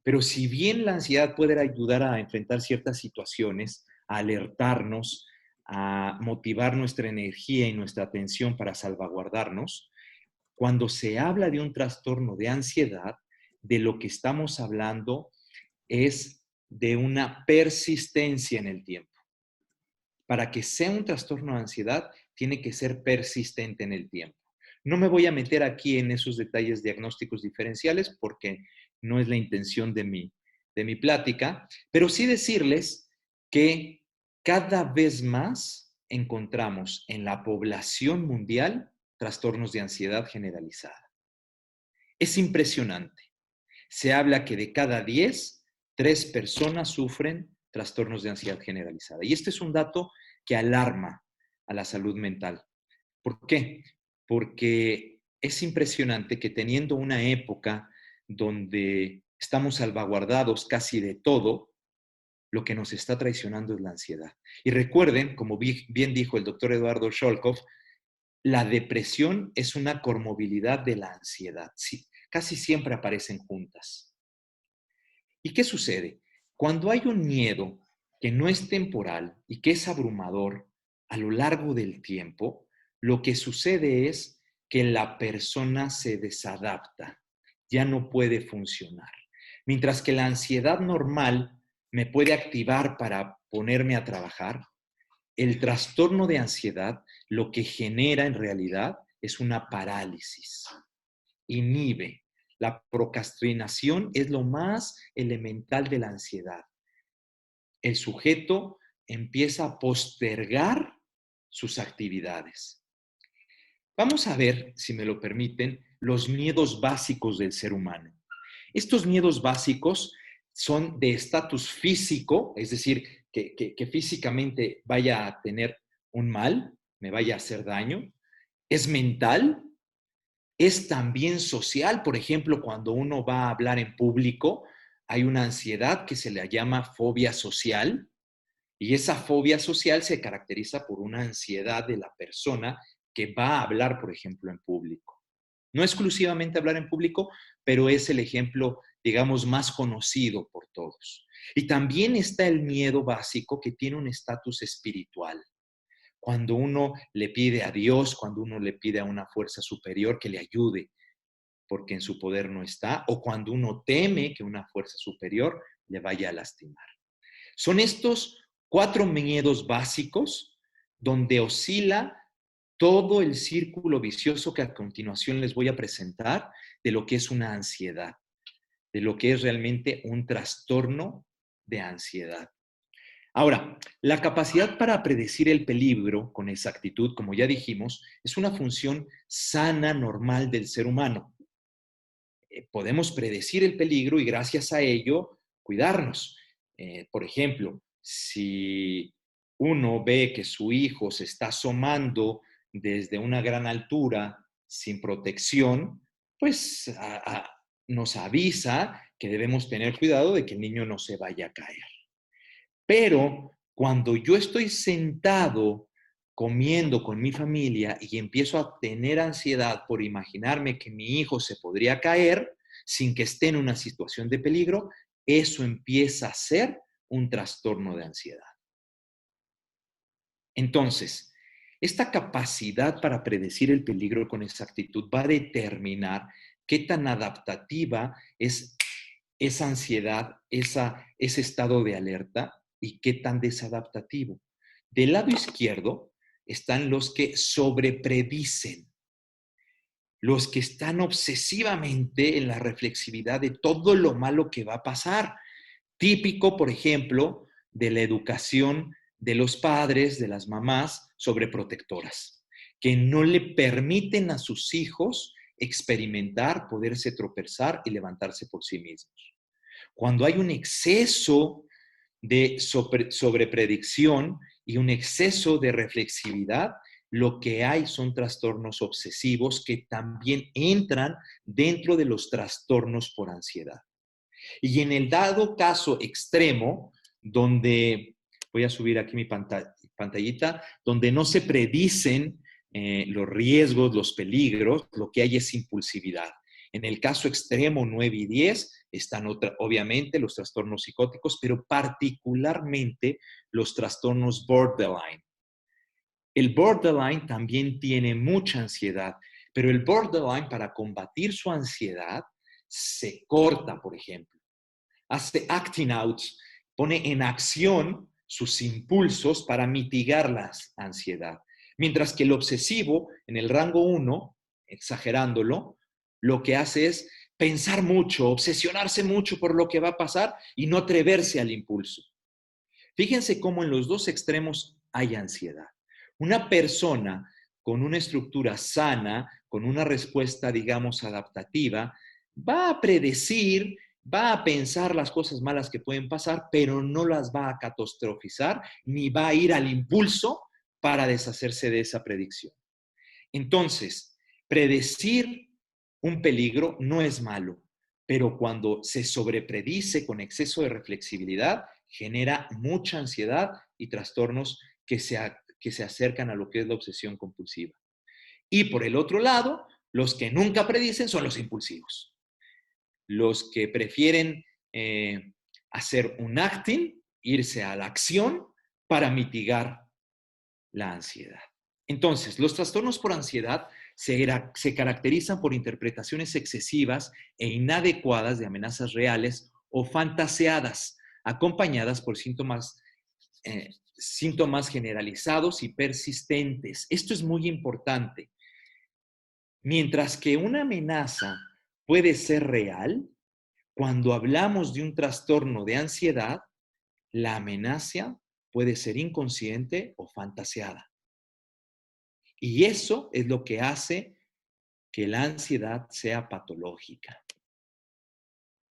Pero si bien la ansiedad puede ayudar a enfrentar ciertas situaciones, a alertarnos, a motivar nuestra energía y nuestra atención para salvaguardarnos, cuando se habla de un trastorno de ansiedad, de lo que estamos hablando es de una persistencia en el tiempo. Para que sea un trastorno de ansiedad, tiene que ser persistente en el tiempo. No me voy a meter aquí en esos detalles diagnósticos diferenciales porque no es la intención de mi plática, pero sí decirles que cada vez más encontramos en la población mundial trastornos de ansiedad generalizada. Es impresionante. Se habla que de cada 10, 3 personas sufren trastornos de ansiedad generalizada. Y este es un dato que alarma a la salud mental. ¿Por qué? Porque es impresionante que teniendo una época donde estamos salvaguardados casi de todo, lo que nos está traicionando es la ansiedad. Y recuerden, como bien dijo el doctor Eduardo Scholkopf, la depresión es una comorbilidad de la ansiedad. Sí, casi siempre aparecen juntas. ¿Y qué sucede? Cuando hay un miedo que no es temporal y que es abrumador a lo largo del tiempo, lo que sucede es que la persona se desadapta, ya no puede funcionar. Mientras que la ansiedad normal me puede activar para ponerme a trabajar, el trastorno de ansiedad lo que genera en realidad es una parálisis, inhibe. La procrastinación es lo más elemental de la ansiedad. El sujeto empieza a postergar sus actividades. Vamos a ver, si me lo permiten, los miedos básicos del ser humano. Estos miedos básicos son de estatus físico, es decir, que físicamente vaya a tener un mal, me vaya a hacer daño. Es mental, es también social. Por ejemplo, cuando uno va a hablar en público, hay una ansiedad que se le llama fobia social, y esa fobia social se caracteriza por una ansiedad de la persona que va a hablar, por ejemplo, en público. No exclusivamente hablar en público, pero es el ejemplo, digamos, más conocido por todos. Y también está el miedo básico que tiene un estatus espiritual. Cuando uno le pide a Dios, cuando uno le pide a una fuerza superior que le ayude, porque en su poder no está, o cuando uno teme que una fuerza superior le vaya a lastimar. Son estos 4 miedos básicos donde oscila todo el círculo vicioso que a continuación les voy a presentar de lo que es una ansiedad, de lo que es realmente un trastorno de ansiedad. Ahora, la capacidad para predecir el peligro con exactitud, como ya dijimos, es una función sana, normal del ser humano. Podemos predecir el peligro y gracias a ello cuidarnos. Por ejemplo, si uno ve que su hijo se está asomando desde una gran altura sin protección, pues nos avisa que debemos tener cuidado de que el niño no se vaya a caer. Pero cuando yo estoy sentado comiendo con mi familia y empiezo a tener ansiedad por imaginarme que mi hijo se podría caer sin que esté en una situación de peligro, eso empieza a ser un trastorno de ansiedad. Entonces, esta capacidad para predecir el peligro con exactitud va a determinar qué tan adaptativa es esa ansiedad, ese estado de alerta y qué tan desadaptativo. Del lado izquierdo están los que sobrepredicen, los que están obsesivamente en la reflexividad de todo lo malo que va a pasar. Típico, por ejemplo, de la educación de los padres, de las mamás sobreprotectoras, que no le permiten a sus hijos experimentar, poderse tropezar y levantarse por sí mismos. Cuando hay un exceso de sobrepredicción y un exceso de reflexividad, lo que hay son trastornos obsesivos que también entran dentro de los trastornos por ansiedad. Y en el dado caso extremo, donde, voy a subir aquí mi pantallita, donde no se predicen los riesgos, los peligros, lo que hay es impulsividad. En el caso extremo 9 y 10 están obviamente los trastornos psicóticos, pero particularmente los trastornos borderline. El borderline también tiene mucha ansiedad, pero el borderline, para combatir su ansiedad, se corta, por ejemplo. Hace acting out, pone en acción sus impulsos para mitigar la ansiedad. Mientras que el obsesivo, en el rango 1, exagerándolo, lo que hace es pensar mucho, obsesionarse mucho por lo que va a pasar y no atreverse al impulso. Fíjense cómo en los dos extremos hay ansiedad. Una persona con una estructura sana, con una respuesta, digamos, adaptativa, va a predecir, va a pensar las cosas malas que pueden pasar, pero no las va a catastrofizar ni va a ir al impulso para deshacerse de esa predicción. Entonces, predecir un peligro no es malo, pero cuando se sobrepredice con exceso de reflexibilidad, genera mucha ansiedad y trastornos que se acercan a lo que es la obsesión compulsiva. Y por el otro lado, los que nunca predicen son los impulsivos. Los que prefieren hacer un acting, irse a la acción para mitigar la ansiedad. Entonces, los trastornos por ansiedad se caracterizan por interpretaciones excesivas e inadecuadas de amenazas reales o fantaseadas, acompañadas por síntomas generalizados y persistentes. Esto es muy importante. Mientras que una amenaza puede ser real, cuando hablamos de un trastorno de ansiedad, la amenaza puede ser inconsciente o fantaseada. Y eso es lo que hace que la ansiedad sea patológica.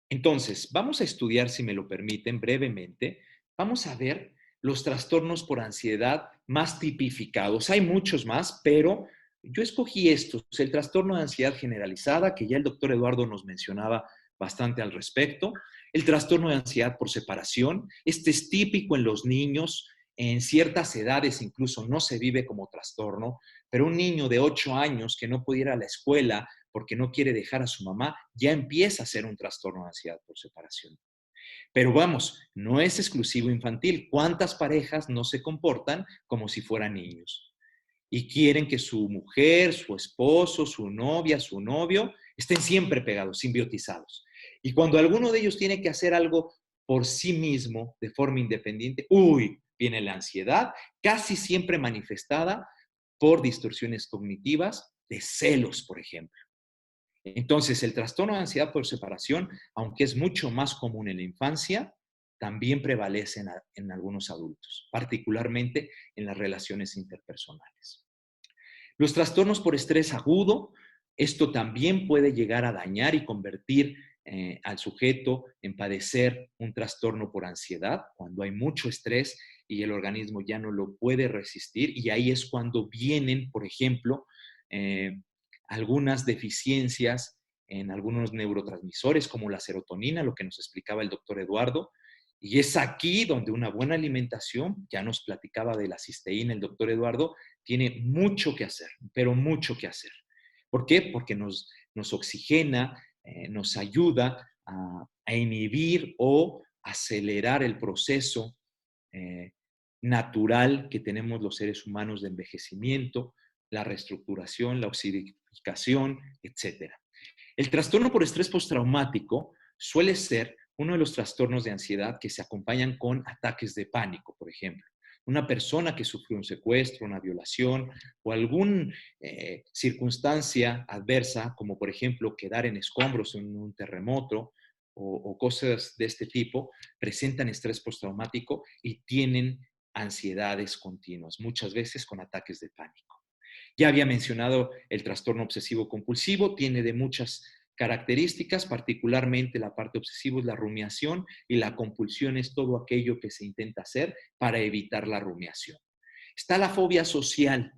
Entonces, vamos a estudiar, si me lo permiten, brevemente. Vamos a ver los trastornos por ansiedad más tipificados. Hay muchos más, pero yo escogí estos. El trastorno de ansiedad generalizada, que ya el doctor Eduardo nos mencionaba bastante al respecto. El trastorno de ansiedad por separación. Este es típico en los niños. En ciertas edades incluso no se vive como trastorno, pero un niño de 8 años que no puede ir a la escuela porque no quiere dejar a su mamá, ya empieza a ser un trastorno de ansiedad por separación. Pero vamos, no es exclusivo infantil. ¿Cuántas parejas no se comportan como si fueran niños? Y quieren que su mujer, su esposo, su novia, su novio estén siempre pegados, simbiotizados. Y cuando alguno de ellos tiene que hacer algo por sí mismo, de forma independiente, viene la ansiedad, casi siempre manifestada por distorsiones cognitivas de celos, por ejemplo. Entonces, el trastorno de ansiedad por separación, aunque es mucho más común en la infancia, también prevalece en algunos adultos, particularmente en las relaciones interpersonales. Los trastornos por estrés agudo, esto también puede llegar a dañar y convertir al sujeto en padecer un trastorno por ansiedad, cuando hay mucho estrés y el organismo ya no lo puede resistir, y ahí es cuando vienen, por ejemplo, algunas deficiencias en algunos neurotransmisores como la serotonina, lo que nos explicaba el doctor Eduardo, y es aquí donde una buena alimentación, ya nos platicaba de la cisteína el doctor Eduardo, tiene mucho que hacer, pero mucho que hacer. ¿Por qué? Porque nos oxigena, nos ayuda a inhibir o acelerar el proceso natural que tenemos los seres humanos de envejecimiento, la reestructuración, la oxidificación, etc. El trastorno por estrés postraumático suele ser uno de los trastornos de ansiedad que se acompañan con ataques de pánico, por ejemplo. Una persona que sufrió un secuestro, una violación o alguna circunstancia adversa, como por ejemplo quedar en escombros en un terremoto o cosas de este tipo, presentan estrés postraumático y tienen ansiedades continuas, muchas veces con ataques de pánico. Ya había mencionado el trastorno obsesivo compulsivo, tiene de muchas características, particularmente la parte obsesiva es la rumiación y la compulsión es todo aquello que se intenta hacer para evitar la rumiación. Está la fobia social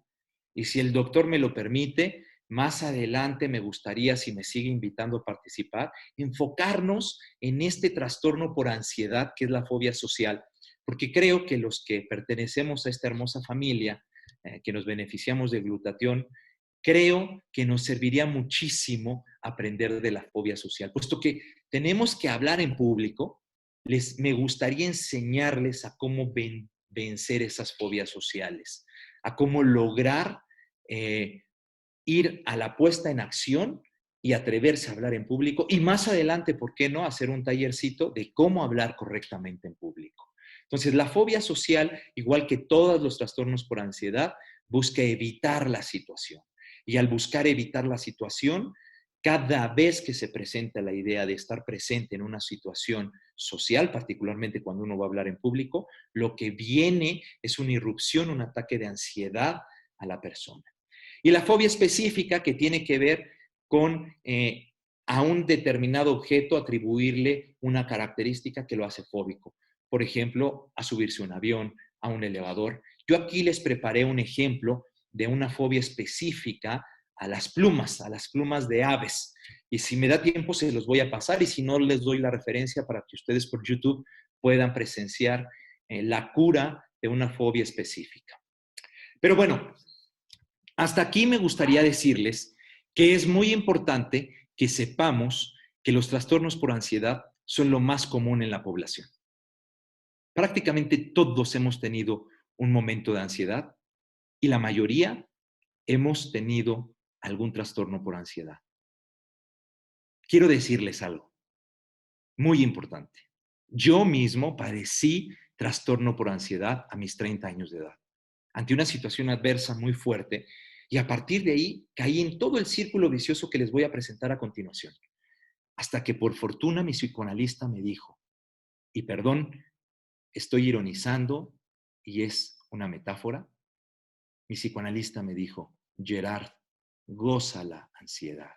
y si el doctor me lo permite, más adelante me gustaría, si me sigue invitando a participar, enfocarnos en este trastorno por ansiedad que es la fobia social, porque creo que los que pertenecemos a esta hermosa familia, que nos beneficiamos del glutatión, creo que nos serviría muchísimo aprender de la fobia social, puesto que tenemos que hablar en público. Me gustaría enseñarles a cómo vencer esas fobias sociales, a cómo lograr ir a la puesta en acción y atreverse a hablar en público. Y más adelante, ¿por qué no?, hacer un tallercito de cómo hablar correctamente en público. Entonces, la fobia social, igual que todos los trastornos por ansiedad, busca evitar la situación. Y al buscar evitar la situación, cada vez que se presenta la idea de estar presente en una situación social, particularmente cuando uno va a hablar en público, lo que viene es una irrupción, un ataque de ansiedad a la persona. Y la fobia específica, que tiene que ver con a un determinado objeto atribuirle una característica que lo hace fóbico. Por ejemplo, a subirse a un avión, a un elevador. Yo aquí les preparé un ejemplo de una fobia específica a las plumas de aves. Y si me da tiempo se los voy a pasar, y si no les doy la referencia para que ustedes por YouTube puedan presenciar la cura de una fobia específica. Pero bueno, hasta aquí me gustaría decirles que es muy importante que sepamos que los trastornos por ansiedad son lo más común en la población. Prácticamente todos hemos tenido un momento de ansiedad y la mayoría hemos tenido algún trastorno por ansiedad. Quiero decirles algo muy importante. Yo mismo padecí trastorno por ansiedad a mis 30 años de edad, ante una situación adversa muy fuerte, y a partir de ahí caí en todo el círculo vicioso que les voy a presentar a continuación. Hasta que por fortuna mi psicoanalista me dijo, y perdón, estoy ironizando y es una metáfora, mi psicoanalista me dijo, Gerard, goza la ansiedad,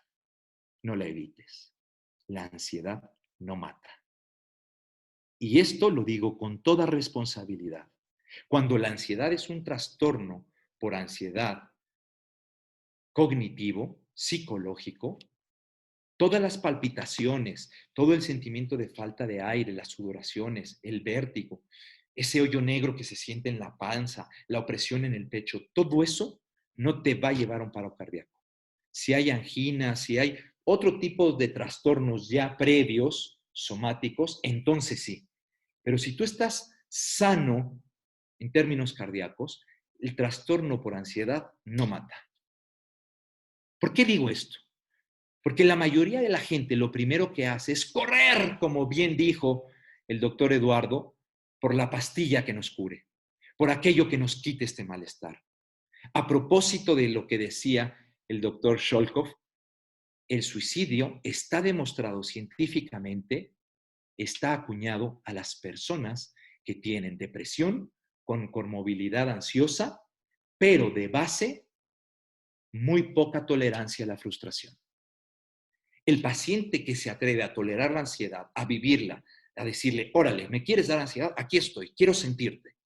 no la evites. La ansiedad no mata. Y esto lo digo con toda responsabilidad. Cuando la ansiedad es un trastorno por ansiedad cognitivo, psicológico, todas las palpitaciones, todo el sentimiento de falta de aire, las sudoraciones, el vértigo, ese hoyo negro que se siente en la panza, la opresión en el pecho, todo eso no te va a llevar a un paro cardíaco. Si hay angina, si hay otro tipo de trastornos ya previos, somáticos, entonces sí. Pero si tú estás sano en términos cardíacos, el trastorno por ansiedad no mata. ¿Por qué digo esto? Porque la mayoría de la gente lo primero que hace es correr, como bien dijo el doctor Eduardo, por la pastilla que nos cure, por aquello que nos quite este malestar. A propósito de lo que decía el doctor Sholkov, el suicidio está demostrado científicamente, está acuñado a las personas que tienen depresión con comorbilidad ansiosa, pero de base muy poca tolerancia a la frustración. El paciente que se atreve a tolerar la ansiedad, a vivirla, a decirle, órale, ¿me quieres dar ansiedad? Aquí estoy, quiero sentirte.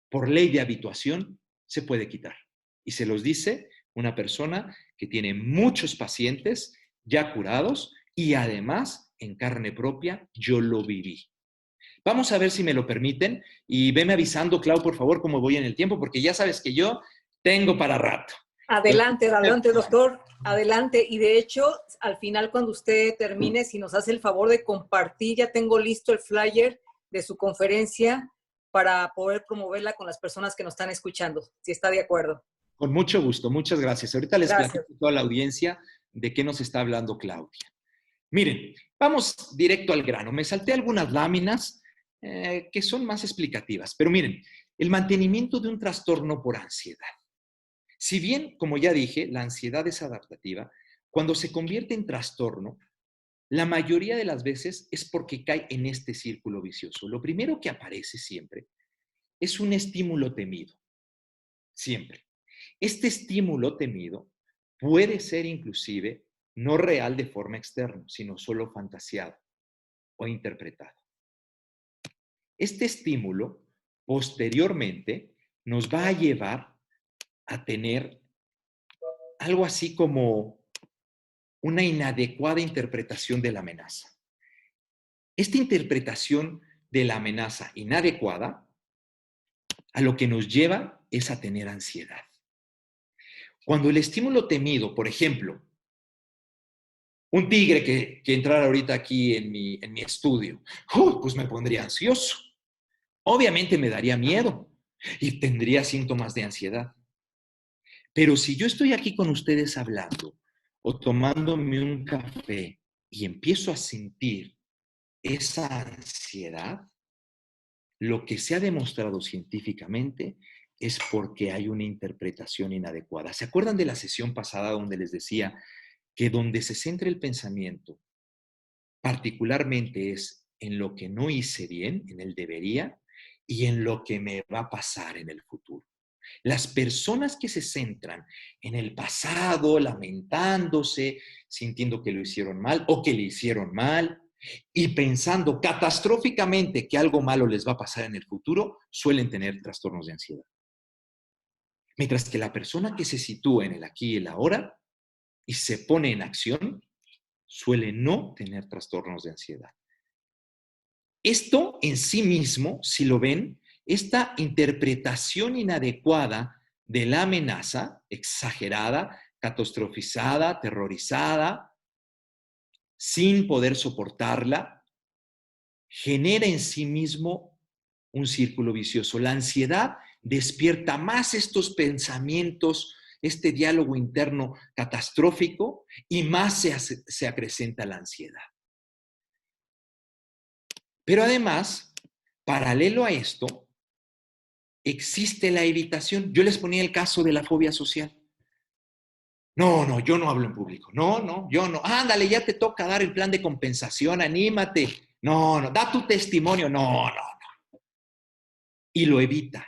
Por ley de habituación, se puede quitar. Y se los dice una persona que tiene muchos pacientes ya curados y además, en carne propia, yo lo viví. Vamos a ver si me lo permiten y veme avisando, Clau, por favor, cómo voy en el tiempo, porque ya sabes que yo tengo para rato. Adelante, adelante, doctor. Adelante. Y de hecho, al final, cuando usted termine, si nos hace el favor de compartir, ya tengo listo el flyer de su conferencia para poder promoverla con las personas que nos están escuchando, si está de acuerdo. Con mucho gusto, muchas gracias. Ahorita les Gracias. platico a toda la audiencia de qué nos está hablando Claudia. Miren, vamos directo al grano. Me salté algunas láminas que son más explicativas, pero miren, el mantenimiento de un trastorno por ansiedad. Si bien, como ya dije, la ansiedad es adaptativa, cuando se convierte en trastorno, la mayoría de las veces es porque cae en este círculo vicioso. Lo primero que aparece siempre es un estímulo temido, siempre. Este estímulo temido puede ser inclusive no real de forma externa, sino solo fantaseado o interpretado. Este estímulo posteriormente nos va a llevar a tener algo así como una inadecuada interpretación de la amenaza. Esta interpretación de la amenaza inadecuada a lo que nos lleva es a tener ansiedad. Cuando el estímulo temido, por ejemplo, un tigre que entrara ahorita aquí en mi estudio, pues me pondría ansioso. Obviamente me daría miedo y tendría síntomas de ansiedad. Pero si yo estoy aquí con ustedes hablando o tomándome un café y empiezo a sentir esa ansiedad, lo que se ha demostrado científicamente es porque hay una interpretación inadecuada. ¿Se acuerdan de la sesión pasada donde les decía que donde se centra el pensamiento particularmente es en lo que no hice bien, en el debería, y en lo que me va a pasar en el futuro? Las personas que se centran en el pasado, lamentándose, sintiendo que lo hicieron mal o que le hicieron mal, y pensando catastróficamente que algo malo les va a pasar en el futuro, suelen tener trastornos de ansiedad. Mientras que la persona que se sitúa en el aquí y el ahora y se pone en acción, suele no tener trastornos de ansiedad. Esto en sí mismo, si lo ven, esta interpretación inadecuada de la amenaza, exagerada, catastrofizada, aterrorizada, sin poder soportarla, genera en sí mismo un círculo vicioso. La ansiedad despierta más estos pensamientos, este diálogo interno catastrófico, y más se acrecenta la ansiedad. Pero además, paralelo a esto, existe la evitación. Yo les ponía el caso de la fobia social. No, yo no hablo en público. No, yo no. Ándale, ya te toca dar el plan de compensación, anímate. No, da tu testimonio. No. Y lo evita.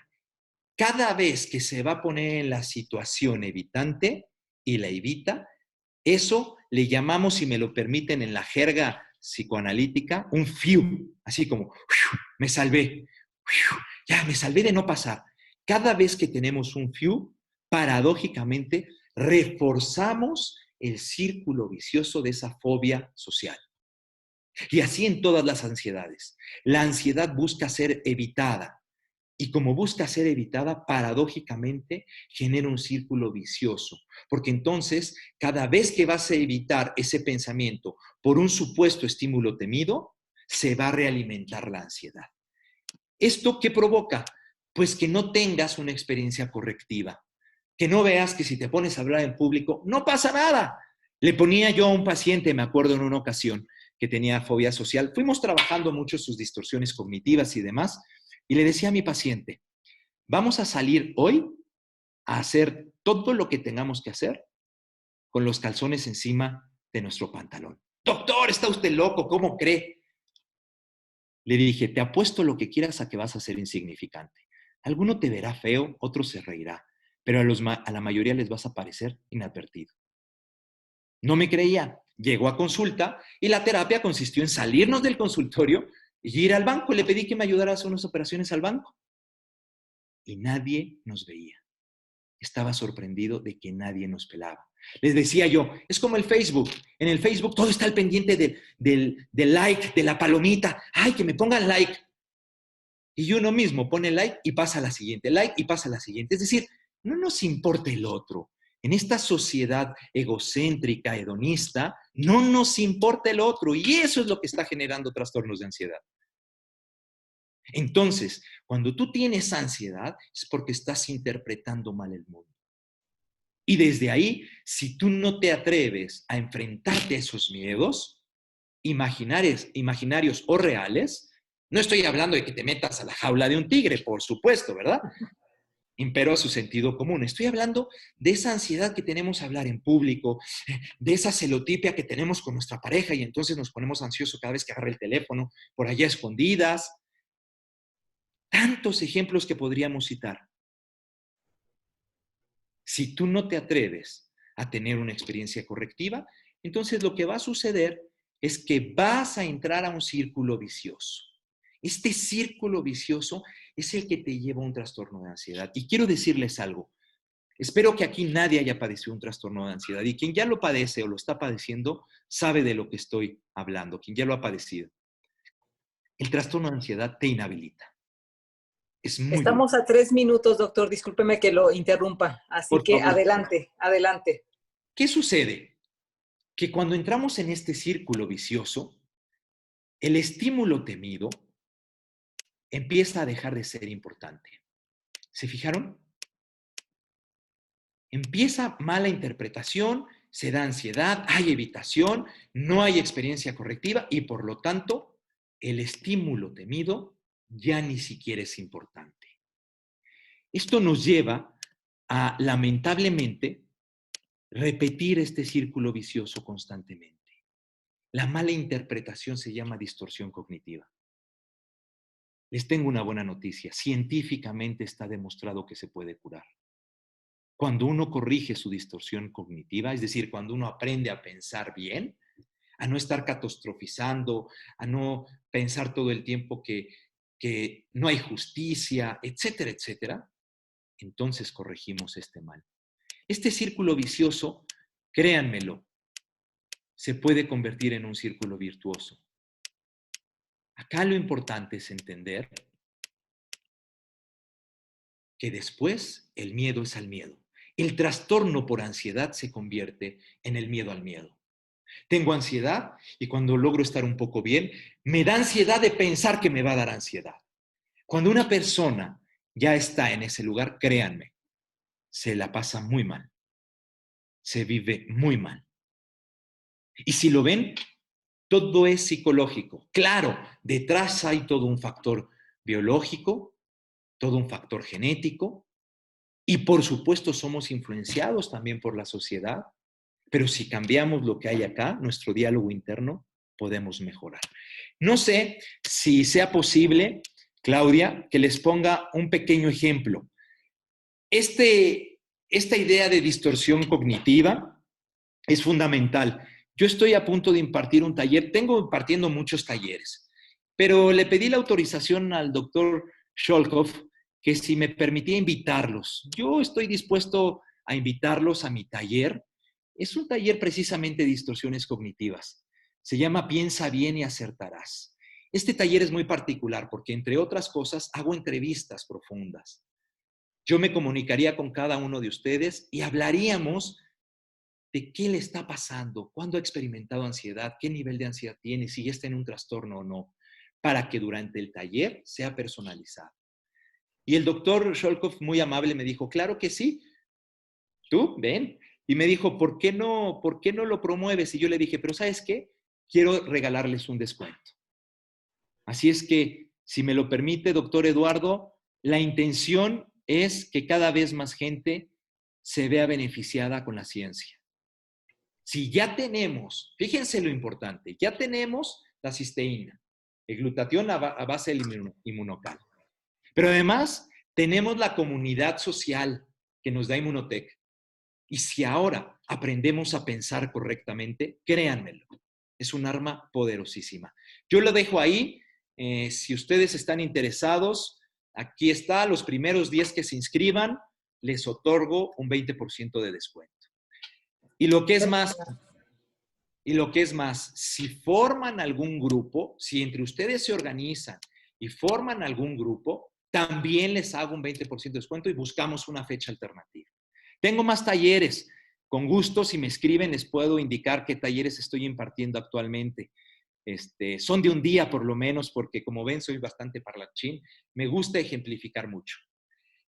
Cada vez que se va a poner en la situación evitante y la evita, eso le llamamos, si me lo permiten en la jerga psicoanalítica, un fiu, así como, me salvé, ya me salvé de no pasar. Cada vez que tenemos un fiu, paradójicamente, reforzamos el círculo vicioso de esa fobia social. Y así en todas las ansiedades. La ansiedad busca ser evitada. Y como busca ser evitada, paradójicamente genera un círculo vicioso. Porque entonces, cada vez que vas a evitar ese pensamiento por un supuesto estímulo temido, se va a realimentar la ansiedad. ¿Esto qué provoca? Pues que no tengas una experiencia correctiva. Que no veas que si te pones a hablar en público, no pasa nada. Le ponía yo a un paciente, me acuerdo en una ocasión, que tenía fobia social. Fuimos trabajando mucho sus distorsiones cognitivas y demás. Y le decía a mi paciente, vamos a salir hoy a hacer todo lo que tengamos que hacer con los calzones encima de nuestro pantalón. Doctor, está usted loco, ¿cómo cree? Le dije, te apuesto lo que quieras a que vas a ser insignificante. Alguno te verá feo, otro se reirá, pero a la mayoría les vas a parecer inadvertido. No me creía. Llegó a consulta y la terapia consistió en salirnos del consultorio y ir al banco. Le pedí que me ayudara a hacer unas operaciones al banco. Y nadie nos veía. Estaba sorprendido de que nadie nos pelaba. Les decía yo, es como el Facebook. En el Facebook todo está al pendiente del like, de la palomita. ¡Ay, que me pongan like! Y uno mismo pone like y pasa a la siguiente, like y pasa a la siguiente. Es decir, no nos importa el otro. En esta sociedad egocéntrica, hedonista, no nos importa el otro. Y eso es lo que está generando trastornos de ansiedad. Entonces, cuando tú tienes ansiedad, es porque estás interpretando mal el mundo. Y desde ahí, si tú no te atreves a enfrentarte a esos miedos, imaginarios o reales, no estoy hablando de que te metas a la jaula de un tigre, por supuesto, ¿verdad? Imperó su sentido común. Estoy hablando de esa ansiedad que tenemos a hablar en público, de esa celotipia que tenemos con nuestra pareja y entonces nos ponemos ansiosos cada vez que agarra el teléfono, por allá escondidas. Tantos ejemplos que podríamos citar. Si tú no te atreves a tener una experiencia correctiva, entonces lo que va a suceder es que vas a entrar a un círculo vicioso. Este círculo vicioso es el que te lleva a un trastorno de ansiedad. Y quiero decirles algo. Espero que aquí nadie haya padecido un trastorno de ansiedad. Y quien ya lo padece o lo está padeciendo, sabe de lo que estoy hablando. Quien ya lo ha padecido. El trastorno de ansiedad te inhabilita. Es muy duro. Estamos a 3 minutos, doctor. Discúlpeme que lo interrumpa. Así Por que favor. adelante. ¿Qué sucede? Que cuando entramos en este círculo vicioso, el estímulo temido empieza a dejar de ser importante. ¿Se fijaron? Empieza mala interpretación, se da ansiedad, hay evitación, no hay experiencia correctiva y por lo tanto el estímulo temido ya ni siquiera es importante. Esto nos lleva a, lamentablemente, repetir este círculo vicioso constantemente. La mala interpretación se llama distorsión cognitiva. Les tengo una buena noticia. Científicamente está demostrado que se puede curar. Cuando uno corrige su distorsión cognitiva, es decir, cuando uno aprende a pensar bien, a no estar catastrofizando, a no pensar todo el tiempo que no hay justicia, etcétera, etcétera, entonces corregimos este mal. Este círculo vicioso, créanmelo, se puede convertir en un círculo virtuoso. Acá lo importante es entender que después el miedo es al miedo. El trastorno por ansiedad se convierte en el miedo al miedo. Tengo ansiedad y cuando logro estar un poco bien, me da ansiedad de pensar que me va a dar ansiedad. Cuando una persona ya está en ese lugar, créanme, se la pasa muy mal. Se vive muy mal. Y si lo ven, todo es psicológico. Claro, detrás hay todo un factor biológico, todo un factor genético, y por supuesto somos influenciados también por la sociedad, pero si cambiamos lo que hay acá, nuestro diálogo interno, podemos mejorar. No sé si sea posible, Claudia, que les ponga un pequeño ejemplo. Esta idea de distorsión cognitiva es fundamental. Yo estoy a punto de impartir un taller, tengo impartiendo muchos talleres, pero le pedí la autorización al doctor Sholkov que si me permitía invitarlos. Yo estoy dispuesto a invitarlos a mi taller. Es un taller precisamente de distorsiones cognitivas. Se llama Piensa bien y acertarás. Este taller es muy particular porque, entre otras cosas, hago entrevistas profundas. Yo me comunicaría con cada uno de ustedes y hablaríamos de qué le está pasando, cuándo ha experimentado ansiedad, qué nivel de ansiedad tiene, si ya está en un trastorno o no, para que durante el taller sea personalizado. Y el doctor Sholkov, muy amable, me dijo, claro que sí, tú, ven. Y me dijo, ¿por qué no lo promueves? Y yo le dije, pero ¿sabes qué? Quiero regalarles un descuento. Así es que, si me lo permite, doctor Eduardo, la intención es que cada vez más gente se vea beneficiada con la ciencia. Si ya tenemos, fíjense lo importante, ya tenemos la cisteína, el glutatión a base del inmunocal. Pero además tenemos la comunidad social que nos da Inmunotech. Y si ahora aprendemos a pensar correctamente, créanmelo, es un arma poderosísima. Yo lo dejo ahí. Si ustedes están interesados, aquí está, los primeros 10 que se inscriban, les otorgo un 20% de descuento. Y lo que es más, si forman algún grupo, si entre ustedes se organizan y forman algún grupo, también les hago un 20% de descuento y buscamos una fecha alternativa. Tengo más talleres. Con gusto, si me escriben, les puedo indicar qué talleres estoy impartiendo actualmente. Son de un día por lo menos, porque como ven, soy bastante parlanchín. Me gusta ejemplificar mucho.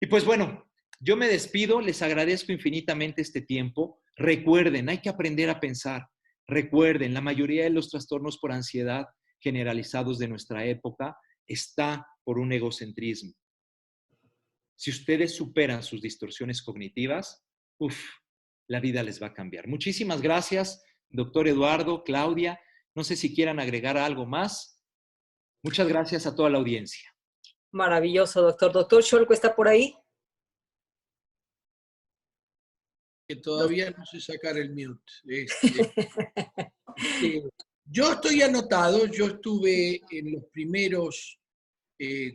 Y pues bueno, yo me despido, les agradezco infinitamente este tiempo. Recuerden, hay que aprender a pensar. Recuerden, la mayoría de los trastornos por ansiedad generalizados de nuestra época está por un egocentrismo. Si ustedes superan sus distorsiones cognitivas, la vida les va a cambiar. Muchísimas gracias, doctor Eduardo, Claudia. No sé si quieran agregar algo más. Muchas gracias a toda la audiencia. Maravilloso, doctor. Doctor Sholko, ¿está por ahí? Que todavía no sé sacar el mute. Yo estoy anotado, yo estuve en los primeros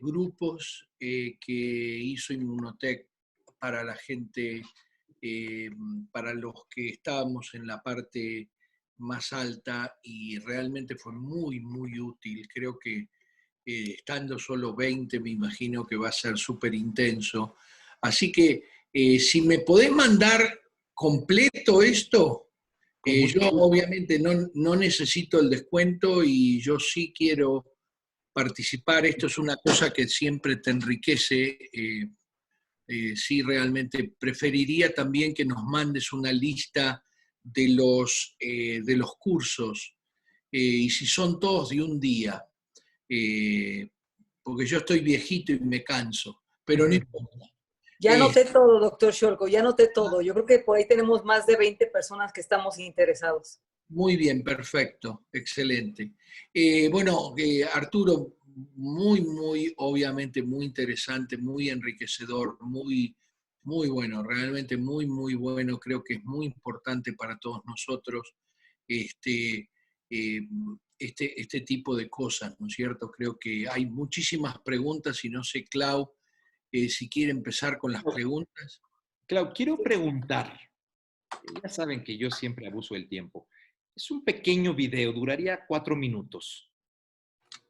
grupos que hizo Inmunotech para la gente, para los que estábamos en la parte más alta, y realmente fue muy, muy útil. Creo que estando solo 20 me imagino que va a ser súper intenso. Así que si me podés mandar completo esto, yo obviamente no necesito el descuento y yo sí quiero participar. Esto es una cosa que siempre te enriquece. Sí, realmente preferiría también que nos mandes una lista de los cursos, y si son todos de un día, porque yo estoy viejito y me canso, pero no importa. Ya anoté todo, doctor Scholko, ya anoté todo. Yo creo que por ahí tenemos más de 20 personas que estamos interesados. Muy bien, perfecto, excelente. Bueno, Arturo, obviamente muy interesante, muy enriquecedor, muy bueno, realmente muy bueno. Creo que es muy importante para todos nosotros este, eh, este tipo de cosas, ¿no es cierto? Creo que hay muchísimas preguntas y no sé, Clau, si quiere empezar con las preguntas. Clau, quiero preguntar. Ya saben que yo siempre abuso del tiempo. Es un pequeño video, duraría 4 minutos.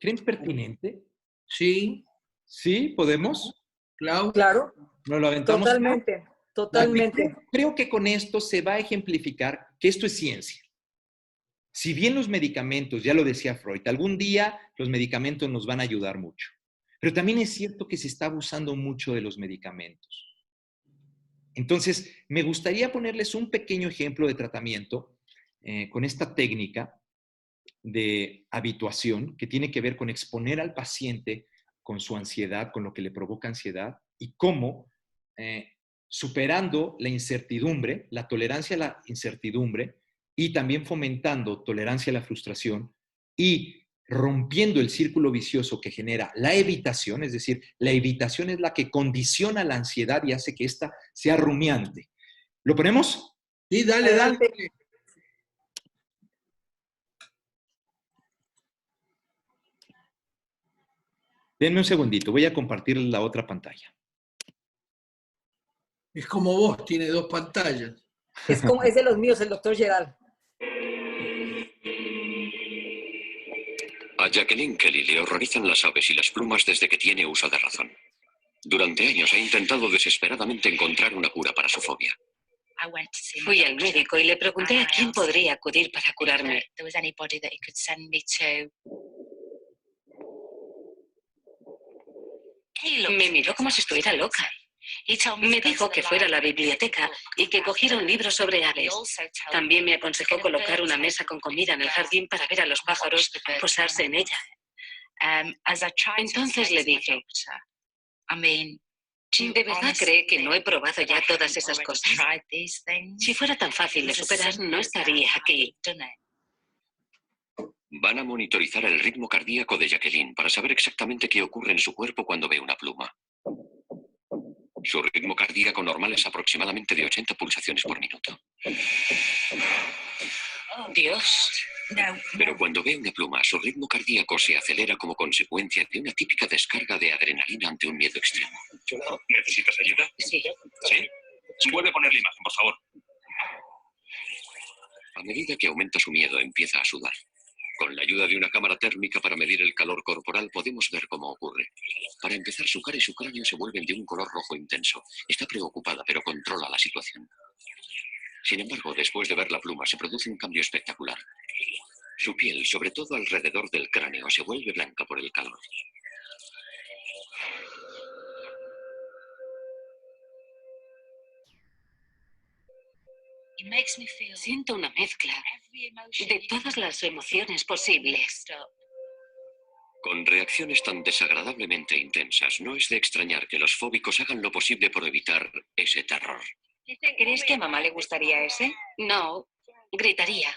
¿Creen pertinente? Sí, ¿Sí? ¿Podemos? Clau. Claro, ¿Nos lo aventamos? totalmente, totalmente. Creo que con esto se va a ejemplificar que esto es ciencia. Si bien los medicamentos, ya lo decía Freud, algún día los medicamentos nos van a ayudar mucho, pero también es cierto que se está abusando mucho de los medicamentos. Entonces, me gustaría ponerles un pequeño ejemplo de tratamiento con esta técnica de habituación que tiene que ver con exponer al paciente con su ansiedad, con lo que le provoca ansiedad y cómo superando la incertidumbre, la tolerancia a la incertidumbre y también fomentando tolerancia a la frustración y rompiendo el círculo vicioso que genera la evitación, es decir, la evitación es la que condiciona la ansiedad y hace que ésta sea rumiante. ¿Lo ponemos? Sí, dale, Adelante. dale. Denme un segundito, voy a compartir la otra pantalla. Es como vos, tiene 2 pantallas. Es de los míos, el doctor Gerald. A Jacqueline Kelly le horrorizan las aves y las plumas desde que tiene uso de razón. Durante años ha intentado desesperadamente encontrar una cura para su fobia. Fui al médico y le pregunté a quién podría acudir para curarme. Me miró como si estuviera loca. Me dijo que fuera a la biblioteca y que cogiera un libro sobre aves. También me aconsejó colocar una mesa con comida en el jardín para ver a los pájaros posarse en ella. Entonces le dije, ¿de verdad cree que no he probado ya todas esas cosas? Si fuera tan fácil de superar, no estaría aquí. Van a monitorizar el ritmo cardíaco de Jacqueline para saber exactamente qué ocurre en su cuerpo cuando ve una pluma. Su ritmo cardíaco normal es aproximadamente de 80 pulsaciones por minuto. Dios. Pero cuando ve una pluma, su ritmo cardíaco se acelera como consecuencia de una típica descarga de adrenalina ante un miedo extremo. ¿Necesitas ayuda? Sí. ¿Sí? ¿Puede poner la imagen, por favor? A medida que aumenta su miedo, empieza a sudar. Con la ayuda de una cámara térmica para medir el calor corporal podemos ver cómo ocurre. Para empezar, su cara y su cráneo se vuelven de un color rojo intenso. Está preocupada, pero controla la situación. Sin embargo, después de ver la pluma, se produce un cambio espectacular. Su piel, sobre todo alrededor del cráneo, se vuelve blanca por el calor. Siento una mezcla de todas las emociones posibles. Con reacciones tan desagradablemente intensas, no es de extrañar que los fóbicos hagan lo posible por evitar ese terror. ¿Crees que a mamá le gustaría ese? No, gritaría.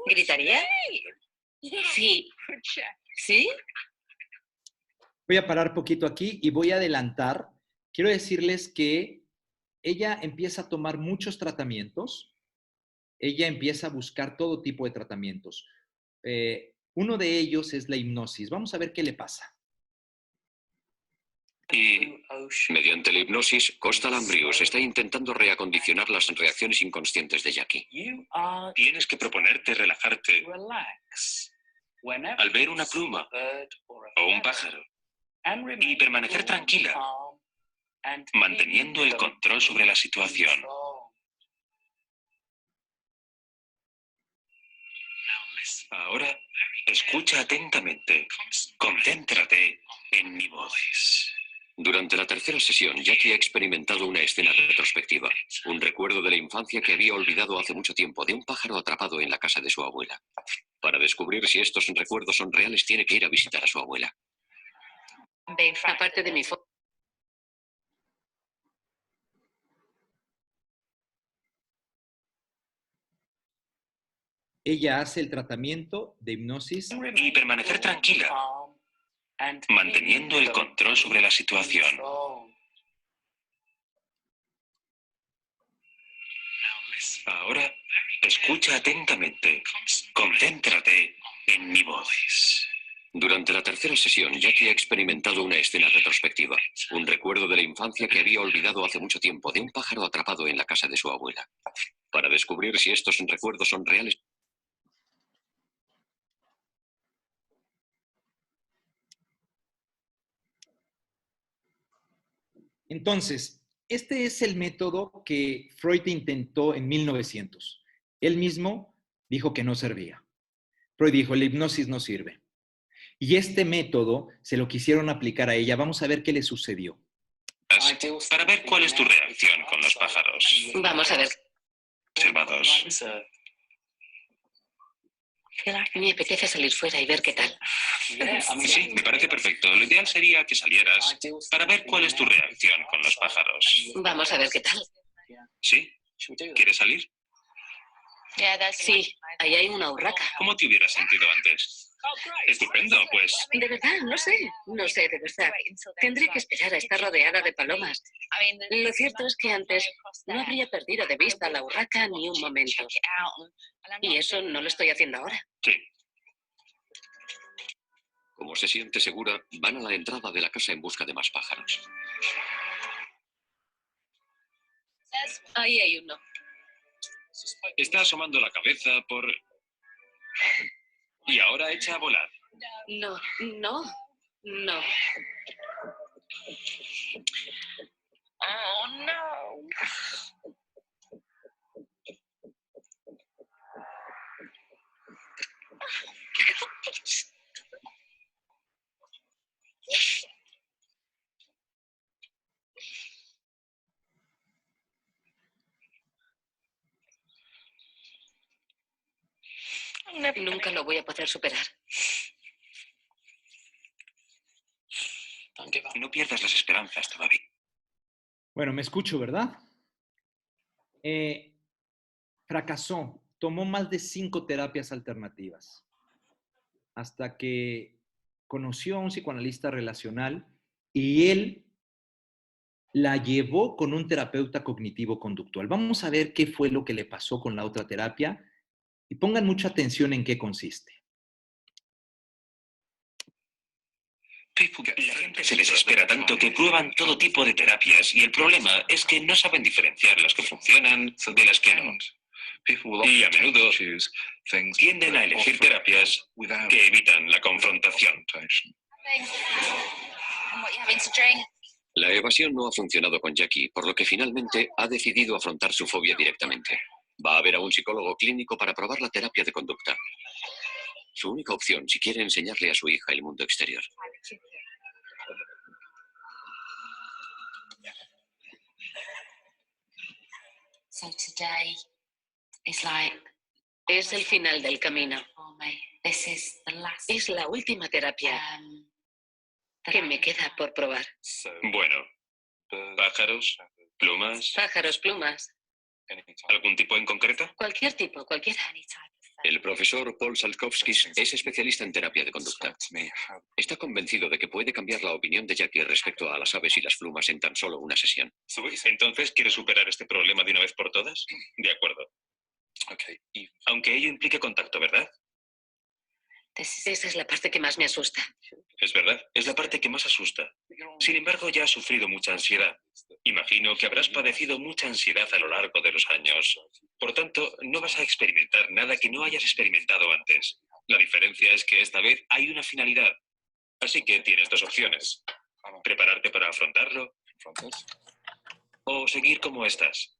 ¿Gritaría? Sí. ¿Sí? Voy a parar poquito aquí y voy a adelantar. Quiero decirles que ella empieza a tomar muchos tratamientos. Ella empieza a buscar todo tipo de tratamientos. Uno de ellos es la hipnosis. Vamos a ver qué le pasa. Y, mediante la hipnosis, Costa Lambrius está intentando reacondicionar las reacciones inconscientes de Jackie. Tienes que proponerte relajarte al ver una pluma o un pájaro y permanecer tranquila, manteniendo el control sobre la situación. Ahora, escucha atentamente. Concéntrate en mi voz. Durante la tercera sesión, Jackie ha experimentado una escena retrospectiva, un recuerdo de la infancia que había olvidado hace mucho tiempo, de un pájaro atrapado en la casa de su abuela. Para descubrir si estos recuerdos son reales, tiene que ir a visitar a su abuela. Aparte de mi ella hace el tratamiento de hipnosis Y permanecer tranquila, manteniendo el control sobre la situación. Ahora, escucha atentamente. Concéntrate en mi voz. Durante la tercera sesión, Jackie ha experimentado una escena retrospectiva, un recuerdo de la infancia que había olvidado hace mucho tiempo, de un pájaro atrapado en la casa de su abuela. Para descubrir si estos recuerdos son reales, Entonces, este es el método que Freud intentó en 1900. Él mismo dijo que no servía. Freud dijo, la hipnosis no sirve. Y este método se lo quisieron aplicar a ella. Vamos a ver qué le sucedió. Para ver cuál es tu reacción con los pájaros Vamos a ver. observados. Me apetece salir fuera y ver qué tal. Sí, me parece perfecto. Lo ideal sería que salieras para ver cuál es tu reacción con los pájaros. Vamos a ver qué tal. ¿Sí? ¿Quieres salir? Sí, ahí hay una urraca. ¿Cómo te hubieras sentido antes? Estupendo, pues. De verdad, no sé, de verdad. Tendré que esperar a estar rodeada de palomas. Lo cierto es que antes no habría perdido de vista la urraca ni un momento. Y eso no lo estoy haciendo ahora. Sí. como se siente segura, van a la entrada de la casa en busca de más pájaros. Ahí hay uno. Está asomando la cabeza por... Y ahora echa a volar. No. Oh, no. Nunca lo voy a poder superar. No pierdas las esperanzas todavía. Bueno, me escucho, ¿verdad? Fracasó. Tomó más de 5 terapias alternativas hasta que conoció a un psicoanalista relacional y él la llevó con un terapeuta cognitivo-conductual. Vamos a ver qué fue lo que le pasó con la otra terapia y pongan mucha atención en qué consiste. La gente se desespera tanto que prueban todo tipo de terapias y el problema es que no saben diferenciar las que funcionan de las que no. Y a menudo tienden a elegir terapias que evitan la confrontación. La evasión no ha funcionado con Jackie, por lo que finalmente ha decidido afrontar su fobia directamente. Va a ver a un psicólogo clínico para probar la terapia de conducta. Su única opción si quiere enseñarle a su hija el mundo exterior. Es el final del camino. Es la última terapia que me queda por probar. Bueno, pájaros, plumas, Pájaros, plumas, ¿algún tipo en concreto? cualquier tipo, cualquiera. El profesor Paul Salkowskis es especialista en terapia de conducta. Está convencido de que puede cambiar la opinión de Jackie respecto a las aves y las plumas en tan solo una sesión. Entonces, ¿quieres superar este problema de una vez por todas? De acuerdo. Aunque ello implique contacto, ¿verdad? Esa es la parte que más me asusta. Es verdad, es la parte que más asusta. Sin embargo, ya has sufrido mucha ansiedad. Imagino que habrás padecido mucha ansiedad a lo largo de los años. Por tanto, no vas a experimentar nada que no hayas experimentado antes. La diferencia es que esta vez hay una finalidad. Así que tienes dos opciones. Prepararte para afrontarlo o seguir como estás.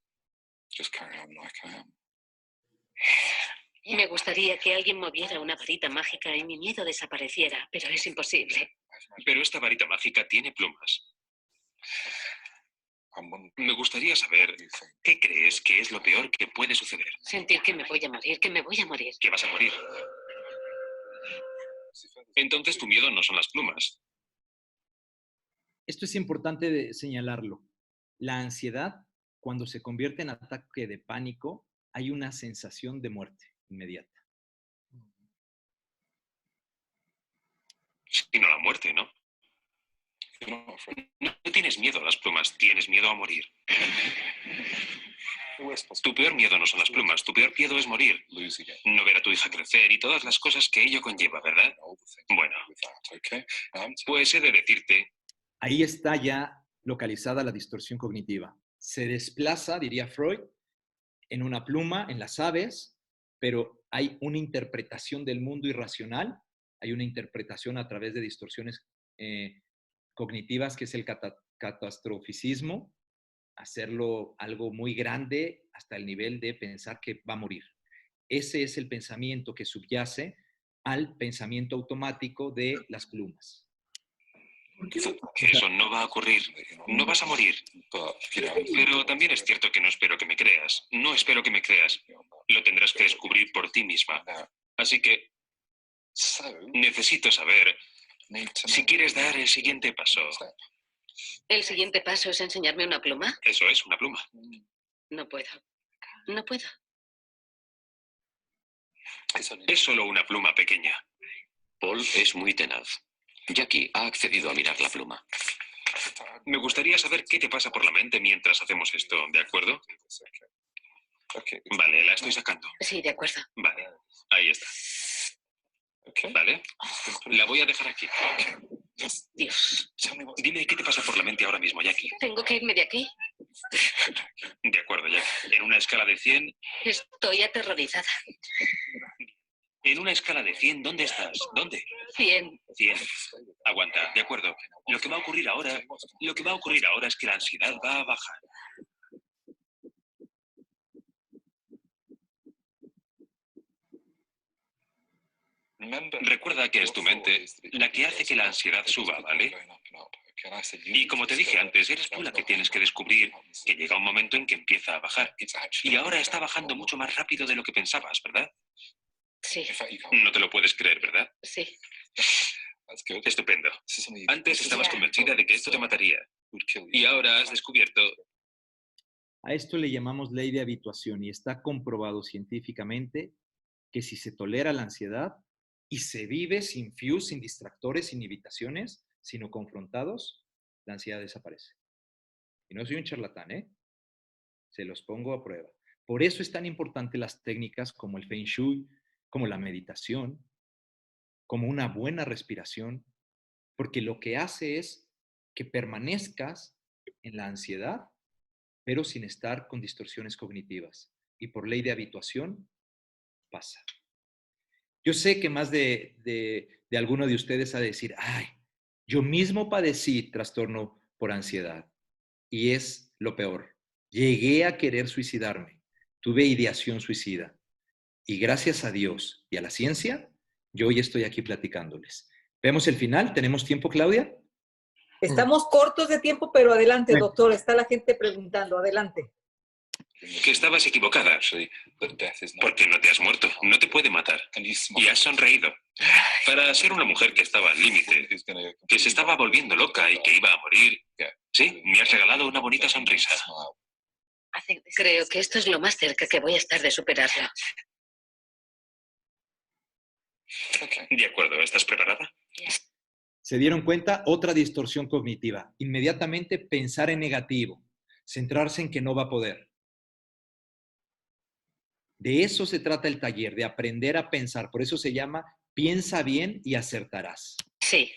Me gustaría que alguien moviera una varita mágica y mi miedo desapareciera, pero es imposible. Pero esta varita mágica tiene plumas. Me gustaría saber qué crees que es lo peor que puede suceder. Sentir que me voy a morir, que me voy a morir. Que vas a morir. Entonces tu miedo no son las plumas. Esto es importante de señalarlo. La ansiedad, cuando se convierte en ataque de pánico, hay una sensación de muerte inmediata. sino la muerte, ¿no? No tienes miedo a las plumas, tienes miedo a morir. Tu peor miedo no son las plumas, tu peor miedo es morir. No ver a tu hija crecer y todas las cosas que ello conlleva, ¿verdad? Bueno, pues he de decirte... Ahí está ya localizada la distorsión cognitiva. Se desplaza, diría Freud, en una pluma, en las aves, pero hay una interpretación del mundo irracional, hay una interpretación a través de distorsiones cognitivas, que es el catastroficismo, hacerlo algo muy grande hasta el nivel de pensar que va a morir. Ese es el pensamiento que subyace al pensamiento automático de las plumas. Eso no va a ocurrir. No vas a morir. Pero también es cierto que no espero que me creas. No espero que me creas. Lo tendrás que descubrir por ti misma. Así que necesito saber si quieres dar el siguiente paso. ¿El siguiente paso es enseñarme una pluma? Eso es, una pluma. No puedo. No puedo. Es solo una pluma pequeña. Paul es muy tenaz. Jackie ha accedido a mirar la pluma. Me gustaría saber qué te pasa por la mente mientras hacemos esto, ¿de acuerdo? Vale, la estoy sacando. Sí, de acuerdo. Vale, ahí está. Vale, la voy a dejar aquí. Dios. Dime qué te pasa por la mente ahora mismo, Jackie. ¿Tengo que irme de aquí? De acuerdo, Jackie. En una escala de 100... Estoy aterrorizada. En una escala de 100, ¿dónde estás? ¿Dónde? 100. 100. Aguanta, de acuerdo. Lo que va a ocurrir ahora es que la ansiedad va a bajar. Recuerda que es tu mente la que hace que la ansiedad suba, ¿vale? Y como te dije antes, eres tú la que tienes que descubrir que llega un momento en que empieza a bajar. Y ahora está bajando mucho más rápido de lo que pensabas, ¿verdad? Sí. No te lo puedes creer, ¿verdad? Sí. Estupendo. Antes estabas convencida de que esto te mataría. Y ahora has descubierto... A esto le llamamos ley de habituación y está comprobado científicamente que si se tolera la ansiedad y se vive sin fuse, sin distractores, sin invitaciones, sino confrontados, la ansiedad desaparece. Y no soy un charlatán, ¿eh? Se los pongo a prueba. Por eso es tan importante las técnicas como el Feng Shui, como la meditación, como una buena respiración, porque lo que hace es que permanezcas en la ansiedad, pero sin estar con distorsiones cognitivas. Y por ley de habituación, pasa. Yo sé que más de alguno de ustedes ha de decir, ay, yo mismo padecí trastorno por ansiedad y es lo peor. Llegué a querer suicidarme, tuve ideación suicida y gracias a Dios y a la ciencia, yo hoy estoy aquí platicándoles. ¿Vemos el final? ¿Tenemos tiempo, Claudia? Estamos cortos de tiempo, pero adelante, doctor. Está la gente preguntando. Adelante. Que estabas equivocada. Porque no te has muerto. No te puede matar. Y has sonreído. Para ser una mujer que estaba al límite, que se estaba volviendo loca y que iba a morir, sí, me has regalado una bonita sonrisa. Creo que esto es lo más cerca que voy a estar de superarlo. De acuerdo, ¿estás preparada? ¿Se dieron cuenta? Otra distorsión cognitiva. Inmediatamente pensar en negativo, centrarse en que no va a poder. De eso se trata el taller, de aprender a pensar. Por eso se llama piensa bien y acertarás. Sí.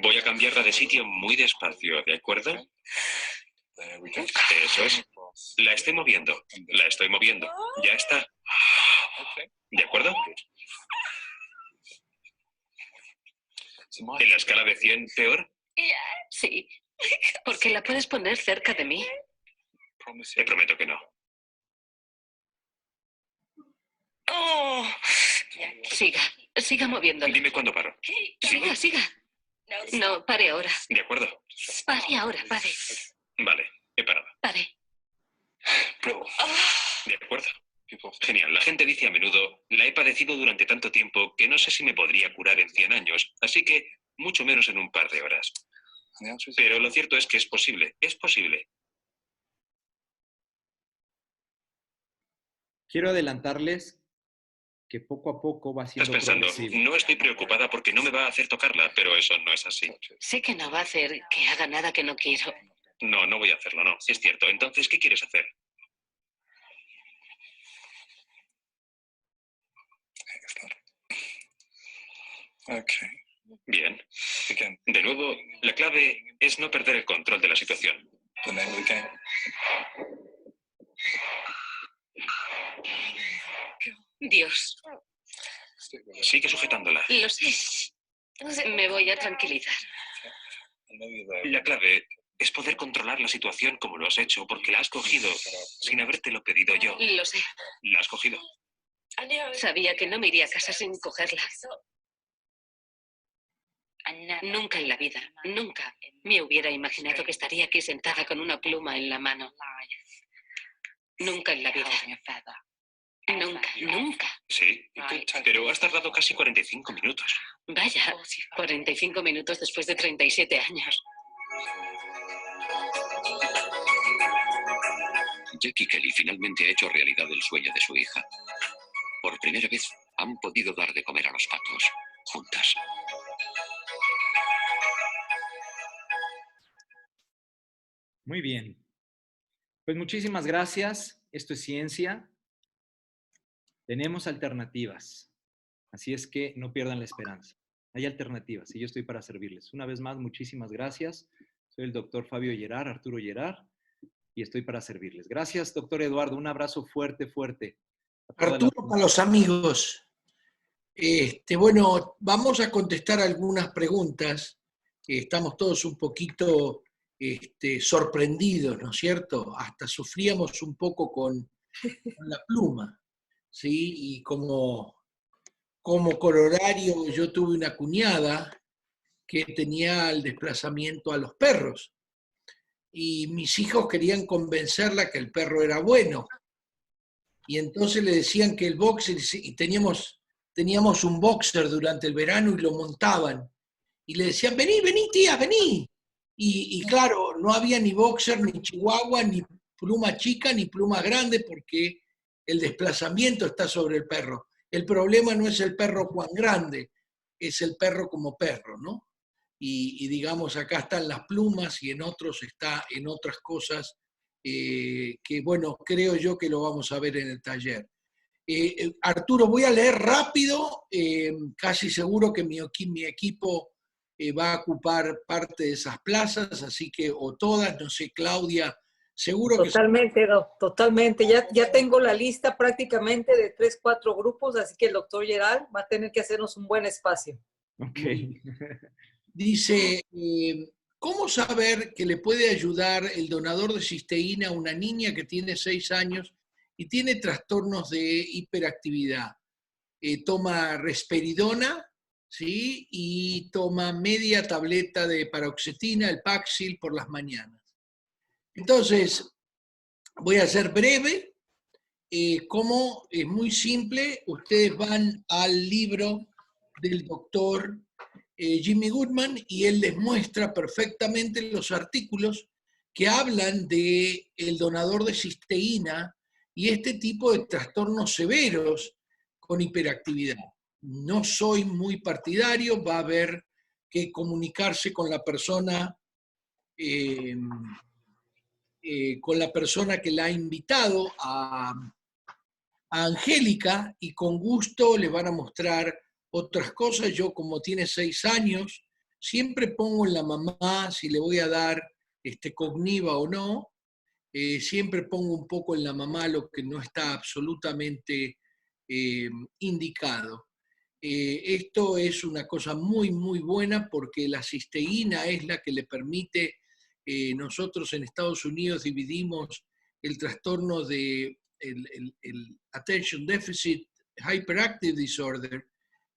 Voy a cambiarla de sitio muy despacio, ¿de acuerdo? Eso es. La estoy moviendo. La estoy moviendo. Ya está. ¿De acuerdo? ¿En la escala de 100 peor? Sí. Porque la puedes poner cerca de mí. Te prometo que no. Oh. Siga moviéndolo. Dime cuándo paro. Siga. No, pare ahora. De acuerdo. Pare ahora, pare. Vale, he parado. Pare. De acuerdo. Genial. La gente dice a menudo, la he padecido durante tanto tiempo que no sé si me podría curar en 100 años, así que mucho menos en un par de horas. Pero lo cierto es que es posible. Es posible. Quiero adelantarles que poco a poco va Estás siendo pensando, progresivo. no estoy preocupada porque no me va a hacer tocarla, pero eso no es así. Sé que no va a hacer que haga nada que no quiero. No, no voy a hacerlo, no. Es cierto. Entonces, ¿qué quieres hacer? Bien. De nuevo, la clave es no perder el control de la situación. Dios, Sigue sujetándola. lo sé. Me voy a tranquilizar. La clave es poder controlar la situación como lo has hecho, porque la has cogido sin habértelo pedido yo. Lo sé. La has cogido. Sabía que no me iría a casa sin cogerla. Nunca en la vida, nunca me hubiera imaginado que estaría aquí sentada con una pluma en la mano. Nunca en la vida. Nunca, nunca. Sí, pero has tardado casi 45 minutos. Vaya, 45 minutos después de 37 años. Jackie Kelly finalmente ha hecho realidad el sueño de su hija. Por primera vez han podido dar de comer a los patos, juntas. Muy bien. Pues muchísimas gracias. Esto es ciencia. Tenemos alternativas. Así es que no pierdan la esperanza. Hay alternativas y yo estoy para servirles. Una vez más, muchísimas gracias. Soy el doctor Fabio Gerard, Arturo Gerard, y estoy para servirles. Gracias, doctor Eduardo. Un abrazo fuerte, fuerte. Arturo, para los amigos. Bueno, vamos a contestar algunas preguntas. Estamos todos un poquito sorprendidos, ¿no es cierto? Hasta sufríamos un poco con la pluma, ¿sí? Y como corolario, yo tuve una cuñada que tenía el desplazamiento a los perros. Y mis hijos querían convencerla que el perro era bueno. Y entonces le decían que el boxer, y teníamos un boxer durante el verano y lo montaban. Y le decían, vení, vení, tía, vení. Y claro, no había ni boxer, ni chihuahua, ni pluma chica, ni pluma grande, porque el desplazamiento está sobre el perro. El problema no es el perro cuán grande, es el perro como perro, ¿no? Y digamos, acá están las plumas y en otros está en otras cosas que, bueno, creo yo que lo vamos a ver en el taller. Arturo, voy a leer rápido, casi seguro que mi equipo va a ocupar parte de esas plazas, así que, o todas, no sé, Claudia, seguro que... Totalmente, totalmente. Ya tengo la lista prácticamente de 3, 4 grupos, así que el doctor Gerald va a tener que hacernos un buen espacio. Ok. Dice, ¿cómo saber que le puede ayudar el donador de cisteína a una niña que tiene 6 años y tiene trastornos de hiperactividad? Toma risperidona, ¿sí? Y toma media tableta de paroxetina, el Paxil, por las mañanas. Entonces, voy a ser breve. Como es muy simple, ustedes van al libro del doctor Jimmy Goodman y él les muestra perfectamente los artículos que hablan de el donador de cisteína y este tipo de trastornos severos con hiperactividad. No soy muy partidario, va a haber que comunicarse con la persona que la ha invitado a Angélica y con gusto le van a mostrar otras cosas. Yo, como tiene 6 años, siempre pongo en la mamá si le voy a dar Cogniva o no. Siempre pongo un poco en la mamá lo que no está absolutamente indicado. Esto es una cosa muy, muy buena porque la cisteína es la que le permite, nosotros en Estados Unidos dividimos el trastorno de el Attention Deficit Hyperactive Disorder,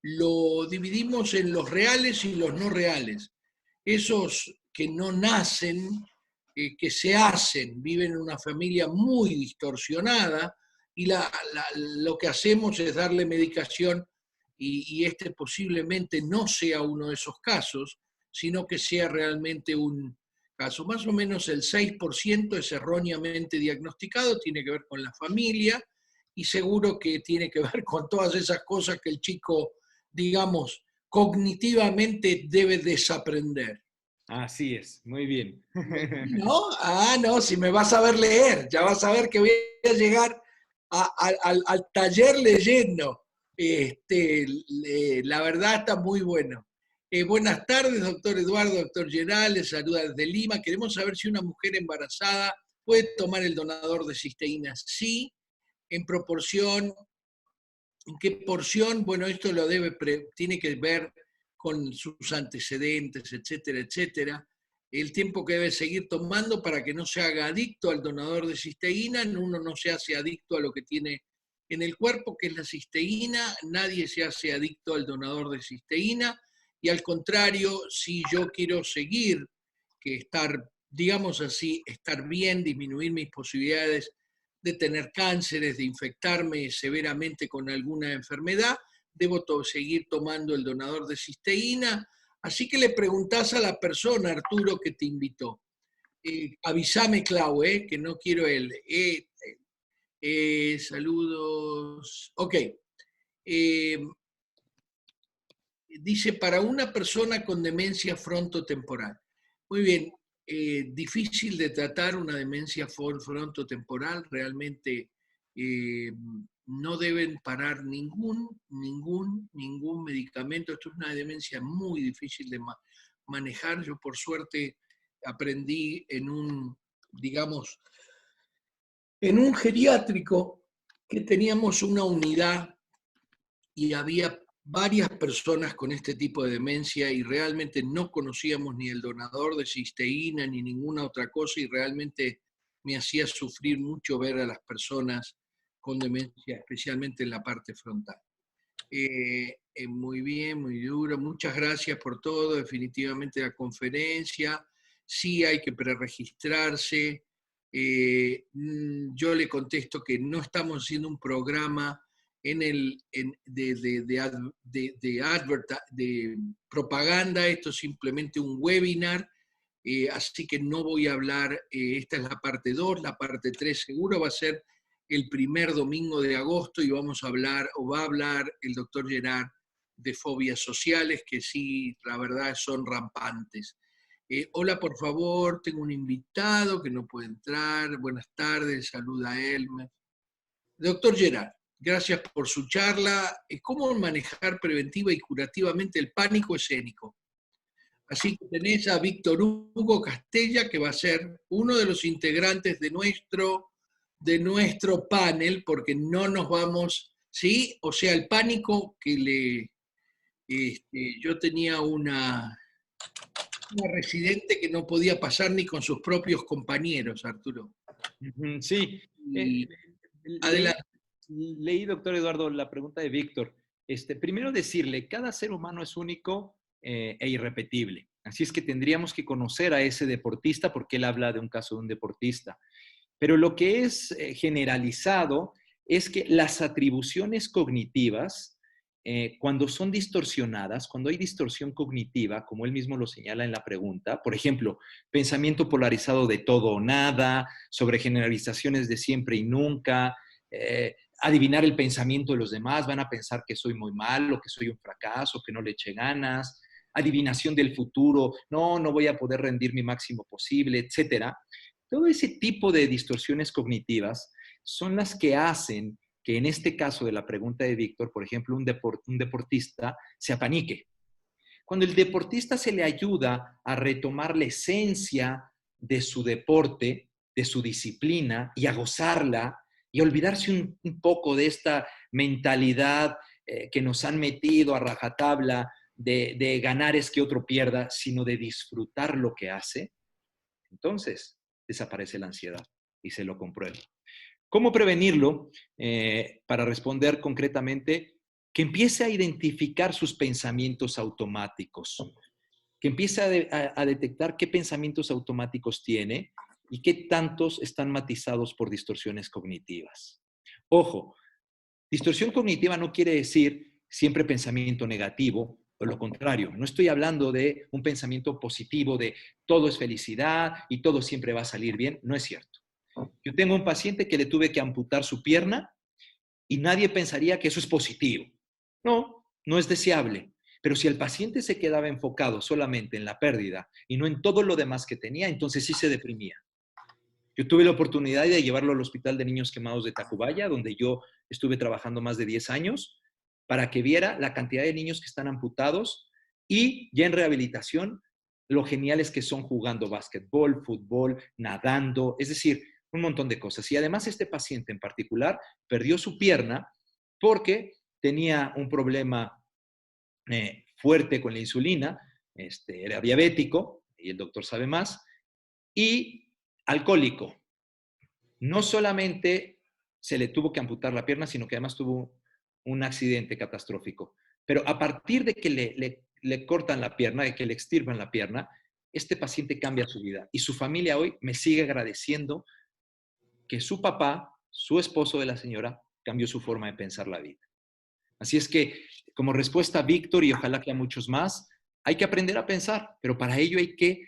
lo dividimos en los reales y los no reales. Esos que no nacen, que se hacen, viven en una familia muy distorsionada y lo que hacemos es darle medicación y este posiblemente no sea uno de esos casos, sino que sea realmente un caso. Más o menos el 6% es erróneamente diagnosticado, tiene que ver con la familia, y seguro que tiene que ver con todas esas cosas que el chico, digamos, cognitivamente debe desaprender. Así es, muy bien. ¿No? Ah, no, si me vas a ver leer, ya vas a ver que voy a llegar al taller leyendo. La verdad está muy bueno. Buenas tardes, doctor Eduardo, doctor Gerald, les saluda desde Lima. Queremos saber si una mujer embarazada puede tomar el donador de cisteína. Sí, en proporción. ¿En qué porción? Bueno, esto tiene que ver con sus antecedentes, etcétera, etcétera. El tiempo que debe seguir tomando para que no se haga adicto al donador de cisteína. Uno no se hace adicto a lo que tiene en el cuerpo, que es la cisteína. Nadie se hace adicto al donador de cisteína. Y al contrario, si yo quiero seguir, digamos así, estar bien, disminuir mis posibilidades de tener cánceres, de infectarme severamente con alguna enfermedad, debo seguir tomando el donador de cisteína. Así que le preguntás a la persona, Arturo, que te invitó. Avísame, Clau, que no quiero él. Saludos. Ok. Dice, para una persona con demencia frontotemporal. Muy bien. Difícil de tratar una demencia frontotemporal, realmente no deben parar ningún medicamento. Esto es una demencia muy difícil de manejar. Yo por suerte aprendí digamos, en un geriátrico que teníamos una unidad y había varias personas con este tipo de demencia y realmente no conocíamos ni el donador de cisteína ni ninguna otra cosa y realmente me hacía sufrir mucho ver a las personas con demencia, especialmente en la parte frontal. Muy bien, muy duro. Muchas gracias por todo. Definitivamente la conferencia. Sí hay que preregistrarse. Yo le contesto que no estamos haciendo un programa de propaganda, esto es simplemente un webinar, así que no voy a hablar, esta es la parte 2, la parte 3 seguro va a ser el primer domingo de agosto y vamos a hablar, o va a hablar el doctor Gerard de fobias sociales, que sí, la verdad son rampantes. Hola, por favor, tengo un invitado que no puede entrar. Buenas tardes, saluda a Elmer. Doctor Gerard, gracias por su charla. ¿Cómo manejar preventiva y curativamente el pánico escénico? Así que tenés a Víctor Hugo Castella, que va a ser uno de los integrantes de nuestro panel, porque no nos vamos, ¿sí? O sea, el pánico que yo tenía una residente que no podía pasar ni con sus propios compañeros, Arturo. Sí. Adelante. Leí, doctor Eduardo, la pregunta de Víctor. Primero decirle, cada ser humano es único e irrepetible. Así es que tendríamos que conocer a ese deportista porque él habla de un caso de un deportista. Pero lo que es generalizado es que las atribuciones cognitivas, cuando son distorsionadas, cuando hay distorsión cognitiva, como él mismo lo señala en la pregunta, por ejemplo, pensamiento polarizado de todo o nada, sobre generalizaciones de siempre y nunca, adivinar el pensamiento de los demás, van a pensar que soy muy malo, que soy un fracaso, que no le eché ganas, adivinación del futuro, no voy a poder rendir mi máximo posible, etcétera. Todo ese tipo de distorsiones cognitivas son las que hacen que en este caso de la pregunta de Víctor, por ejemplo, un deportista se apanique. Cuando el deportista se le ayuda a retomar la esencia de su deporte, de su disciplina y a gozarla y a olvidarse un poco de esta mentalidad que nos han metido a rajatabla de ganar es que otro pierda, sino de disfrutar lo que hace, entonces desaparece la ansiedad y se lo compruebo. ¿Cómo prevenirlo? Para responder concretamente, que empiece a identificar sus pensamientos automáticos, que empiece a detectar qué pensamientos automáticos tiene y qué tantos están matizados por distorsiones cognitivas. Ojo, distorsión cognitiva no quiere decir siempre pensamiento negativo, o lo contrario, no estoy hablando de un pensamiento positivo de todo es felicidad y todo siempre va a salir bien, no es cierto. Yo tengo un paciente que le tuve que amputar su pierna y nadie pensaría que eso es positivo. No, no es deseable. Pero si el paciente se quedaba enfocado solamente en la pérdida y no en todo lo demás que tenía, entonces sí se deprimía. Yo tuve la oportunidad de llevarlo al Hospital de Niños Quemados de Tacubaya, donde yo estuve trabajando más de 10 años, para que viera la cantidad de niños que están amputados y ya en rehabilitación, lo geniales que son jugando básquetbol, fútbol, nadando, es decir, un montón de cosas. Y además este paciente en particular perdió su pierna porque tenía un problema fuerte con la insulina, era diabético, y el doctor sabe más, y alcohólico. No solamente se le tuvo que amputar la pierna, sino que además tuvo un accidente catastrófico. Pero a partir de que le cortan la pierna, de que le extirpan la pierna, este paciente cambia su vida. Y su familia hoy me sigue agradeciendo que su papá, su esposo de la señora, cambió su forma de pensar la vida. Así es que, como respuesta a Víctor, y ojalá que a muchos más, hay que aprender a pensar, pero para ello hay que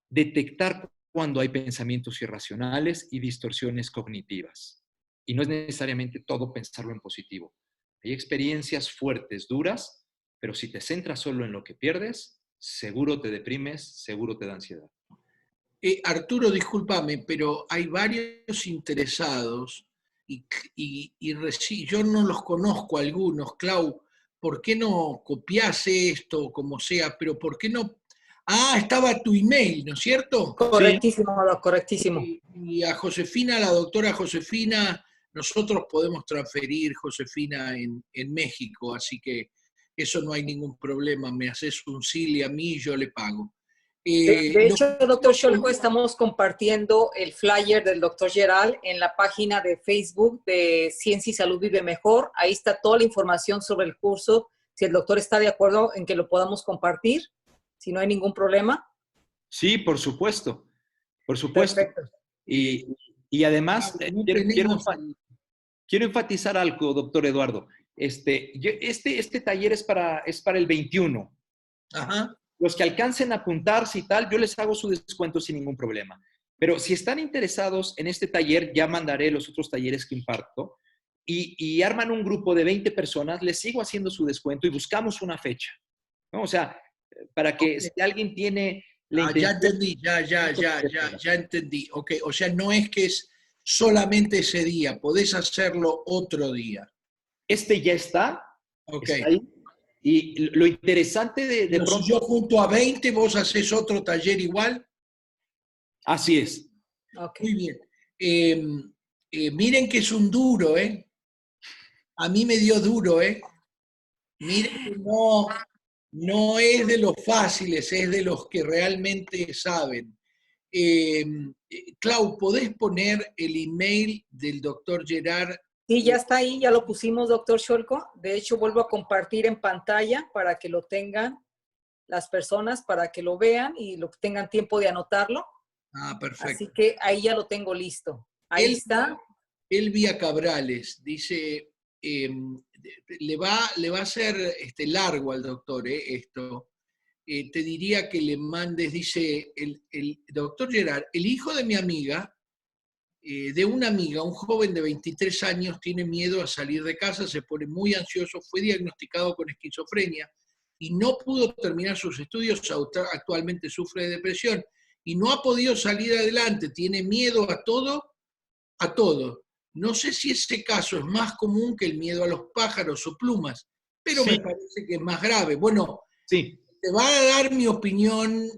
detectar cuando hay pensamientos irracionales y distorsiones cognitivas. Y no es necesariamente todo pensarlo en positivo. Hay experiencias fuertes, duras, pero si te centras solo en lo que pierdes, seguro te deprimes, seguro te da ansiedad. Arturo, discúlpame, pero hay varios interesados y yo no los conozco algunos. Clau, ¿por qué no copias esto, como sea? Pero ¿por qué no? Ah, estaba tu email, ¿no es cierto? Correctísimo, sí. Correctísimo. Y a Josefina, la doctora Josefina, nosotros podemos transferir Josefina en México, así que eso no hay ningún problema. Me haces un SIL y a mí yo le pago. De hecho, doctor Scholko, estamos compartiendo el flyer del doctor Geral en la página de Facebook de Ciencia y Salud Vive Mejor. Ahí está toda la información sobre el curso. Si el doctor está de acuerdo en que lo podamos compartir, si no hay ningún problema. Sí, por supuesto. Por supuesto. Y además, quiero enfatizar algo, doctor Eduardo. Este taller es para el 21. Ajá. Los que alcancen a apuntarse y tal, yo les hago su descuento sin ningún problema. Pero si están interesados en este taller, ya mandaré los otros talleres que imparto y arman un grupo de 20 personas, les sigo haciendo su descuento y buscamos una fecha, ¿no? O sea, para que si alguien tiene la intención... Ya entendí. Ok, o sea, no es que es solamente ese día, podés hacerlo otro día. Este ya está. Ok. Está ahí. Y lo interesante de pronto... Si yo junto a 20, ¿vos haces otro taller igual? Así es. Okay. Muy bien. Miren que es un duro, ¿eh? A mí me dio duro, ¿eh? Miren que no es de los fáciles, es de los que realmente saben. Clau, ¿podés poner el email del doctor Gerard? Sí, ya está ahí, ya lo pusimos, doctor Scholko. De hecho, vuelvo a compartir en pantalla para que lo tengan las personas, para que lo vean y lo tengan tiempo de anotarlo. Ah, perfecto. Así que ahí ya lo tengo listo. Ahí está. Elvia Cabrales dice, le va a hacer largo al doctor esto. Te diría que le mandes, dice el doctor Gerard, el hijo de mi amiga, de una amiga, un joven de 23 años, tiene miedo a salir de casa, se pone muy ansioso, fue diagnosticado con esquizofrenia y no pudo terminar sus estudios, actualmente sufre de depresión y no ha podido salir adelante, tiene miedo a todo. No sé si ese caso es más común que el miedo a los pájaros o plumas, pero sí, me parece que es más grave. Bueno, sí. Te va a dar mi opinión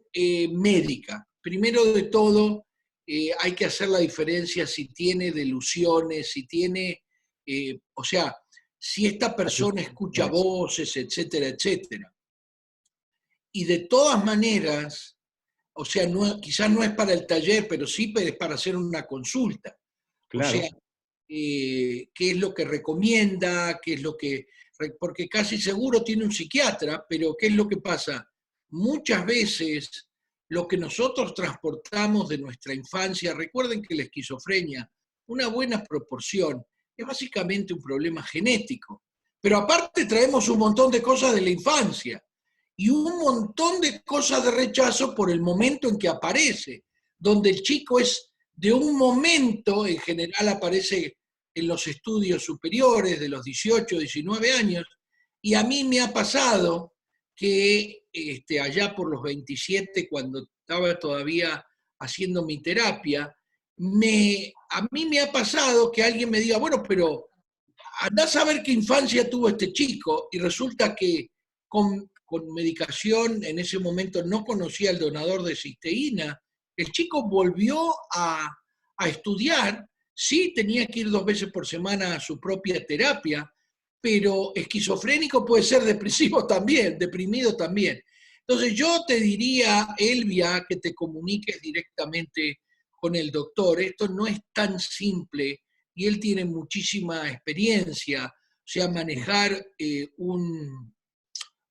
médica. Primero de todo, hay que hacer la diferencia si tiene delusiones, si tiene, o sea, si esta persona escucha voces, etcétera, etcétera. Y de todas maneras, o sea, quizás no es para el taller, pero sí es para hacer una consulta. Claro. O sea, qué es lo que recomienda, qué es lo que... Porque casi seguro tiene un psiquiatra, pero ¿qué es lo que pasa? Muchas veces lo que nosotros transportamos de nuestra infancia, recuerden que la esquizofrenia, una buena proporción, es básicamente un problema genético. Pero aparte traemos un montón de cosas de la infancia y un montón de cosas de rechazo por el momento en que aparece, donde el chico es de un momento, en general aparece en los estudios superiores de los 18, 19 años, y a mí me ha pasado que allá por los 27, cuando estaba todavía haciendo mi terapia, a mí me ha pasado que alguien me diga, bueno, pero andá a saber qué infancia tuvo este chico, y resulta que con medicación, en ese momento no conocía el donador de cisteína, el chico volvió a estudiar, sí tenía que ir 2 veces por semana a su propia terapia, pero esquizofrénico puede ser depresivo también, deprimido también. Entonces yo te diría, Elvia, que te comuniques directamente con el doctor. Esto no es tan simple y él tiene muchísima experiencia. O sea, manejar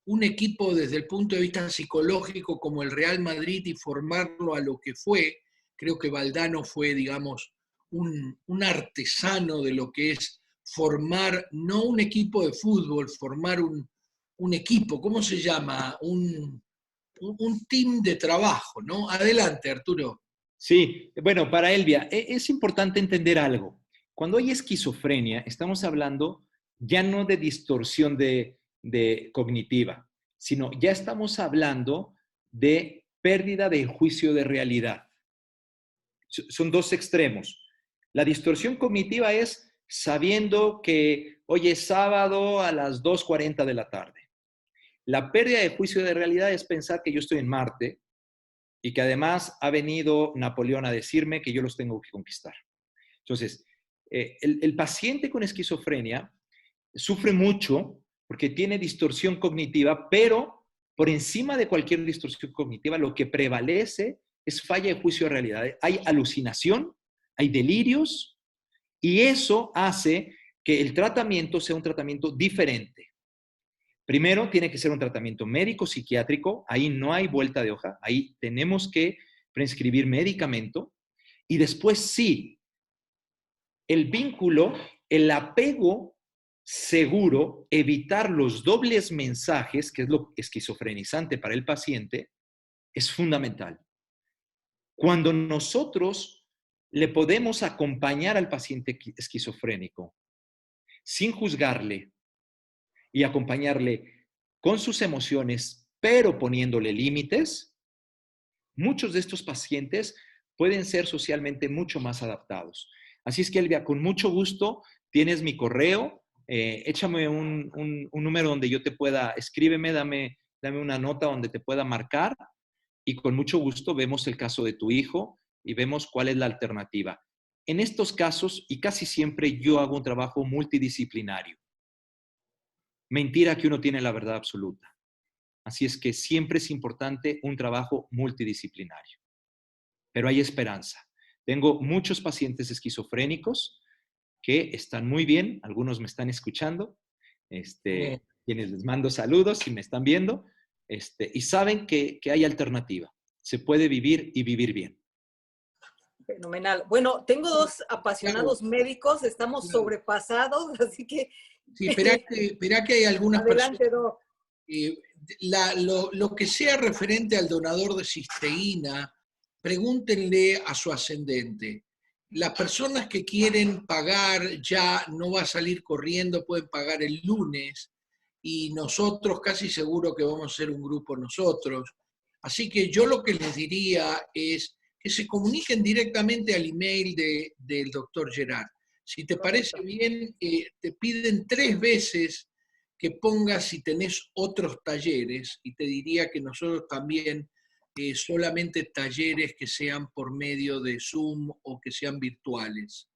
un equipo desde el punto de vista psicológico como el Real Madrid y formarlo a lo que fue, creo que Valdano fue, digamos, un artesano de lo que es formar, no un equipo de fútbol, formar un equipo, ¿cómo se llama? Un team de trabajo, ¿no? Adelante, Arturo. Sí, bueno, para Elvia, es importante entender algo. Cuando hay esquizofrenia, estamos hablando ya no de distorsión de cognitiva, sino ya estamos hablando de pérdida del juicio de realidad. Son dos extremos. La distorsión cognitiva es sabiendo que hoy es sábado a las 2:40 de la tarde. La pérdida de juicio de realidad es pensar que yo estoy en Marte y que además ha venido Napoleón a decirme que yo los tengo que conquistar. Entonces, el paciente con esquizofrenia sufre mucho porque tiene distorsión cognitiva, pero por encima de cualquier distorsión cognitiva, lo que prevalece es falla de juicio de realidad. Hay alucinación, hay delirios, y eso hace que el tratamiento sea un tratamiento diferente. Primero, tiene que ser un tratamiento médico-psiquiátrico, ahí no hay vuelta de hoja, ahí tenemos que prescribir medicamento, y después sí, el vínculo, el apego seguro, evitar los dobles mensajes, que es lo esquizofrenizante para el paciente, es fundamental. Cuando nosotros le podemos acompañar al paciente esquizofrénico sin juzgarle y acompañarle con sus emociones, pero poniéndole límites, muchos de estos pacientes pueden ser socialmente mucho más adaptados. Así es que, Elvia, con mucho gusto, tienes mi correo, échame un número donde yo te pueda, escríbeme, dame una nota donde te pueda marcar y con mucho gusto vemos el caso de tu hijo y vemos cuál es la alternativa. En estos casos, y casi siempre, yo hago un trabajo multidisciplinario. Mentira que uno tiene la verdad absoluta. Así es que siempre es importante un trabajo multidisciplinario. Pero hay esperanza. Tengo muchos pacientes esquizofrénicos que están muy bien, algunos me están escuchando, quienes les mando saludos si me están viendo, y saben que hay alternativa. Se puede vivir y vivir bien. Fenomenal. Bueno, tengo 2 apasionados médicos, estamos sobrepasados, así que... Sí, esperá que hay algunas Adelante, personas... Lo que sea referente al donador de cisteína, pregúntenle a su ascendente. Las personas que quieren pagar ya no va a salir corriendo, pueden pagar el lunes, y nosotros casi seguro que vamos a ser un grupo nosotros. Así que yo lo que les diría es que se comuniquen directamente al email del doctor Gerard. Si te parece bien, te piden 3 veces que pongas si tenés otros talleres, y te diría que nosotros también solamente talleres que sean por medio de Zoom o que sean virtuales.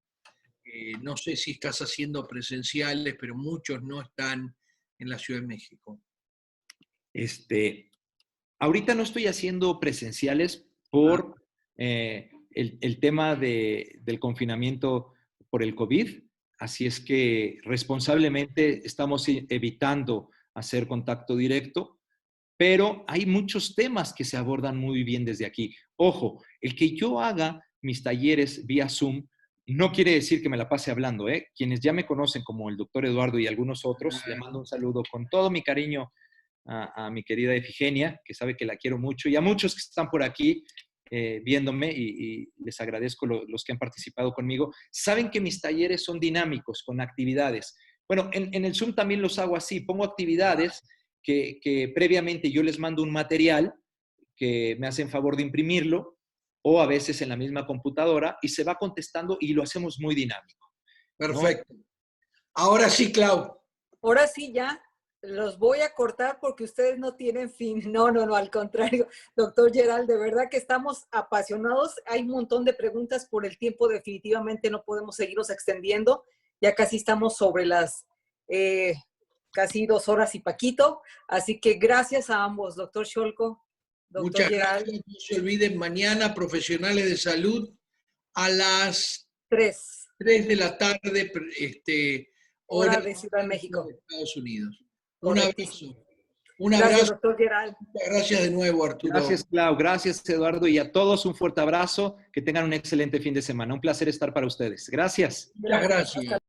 No sé si estás haciendo presenciales, pero muchos no están en la Ciudad de México. Ahorita no estoy haciendo presenciales por el tema del confinamiento por el COVID, así es que responsablemente estamos evitando hacer contacto directo, pero hay muchos temas que se abordan muy bien desde aquí. Ojo, el que yo haga mis talleres vía Zoom no quiere decir que me la pase hablando, ¿eh? Quienes ya me conocen como el doctor Eduardo y algunos otros, le mando un saludo con todo mi cariño a mi querida Efigenia, que sabe que la quiero mucho, y a muchos que están por aquí. viéndome y les agradezco los que han participado conmigo, saben que mis talleres son dinámicos, con actividades. Bueno, en el Zoom también los hago así, pongo actividades que previamente yo les mando un material que me hacen favor de imprimirlo, o a veces en la misma computadora, y se va contestando y lo hacemos muy dinámico. Perfecto. ¿No? Ahora sí, Clau. Ahora sí, ya los voy a cortar porque ustedes no tienen fin. No, al contrario. Doctor Gerald, de verdad que estamos apasionados. Hay un montón de preguntas por el tiempo. Definitivamente no podemos seguirnos extendiendo. Ya casi estamos sobre las casi 2 horas y paquito. Así que gracias a ambos, doctor Scholko, doctor Muchas Gerald. gracias. No se olviden, mañana Profesionales de Salud a las 3 de la tarde, hora de Ciudad de México. De Estados Unidos. Correctísimo. Un abrazo. Gracias, doctor Gerald. Muchas gracias de nuevo, Arturo. Gracias, Clau. Gracias, Eduardo. Y a todos un fuerte abrazo. Que tengan un excelente fin de semana. Un placer estar para ustedes. Gracias. Muchas gracias.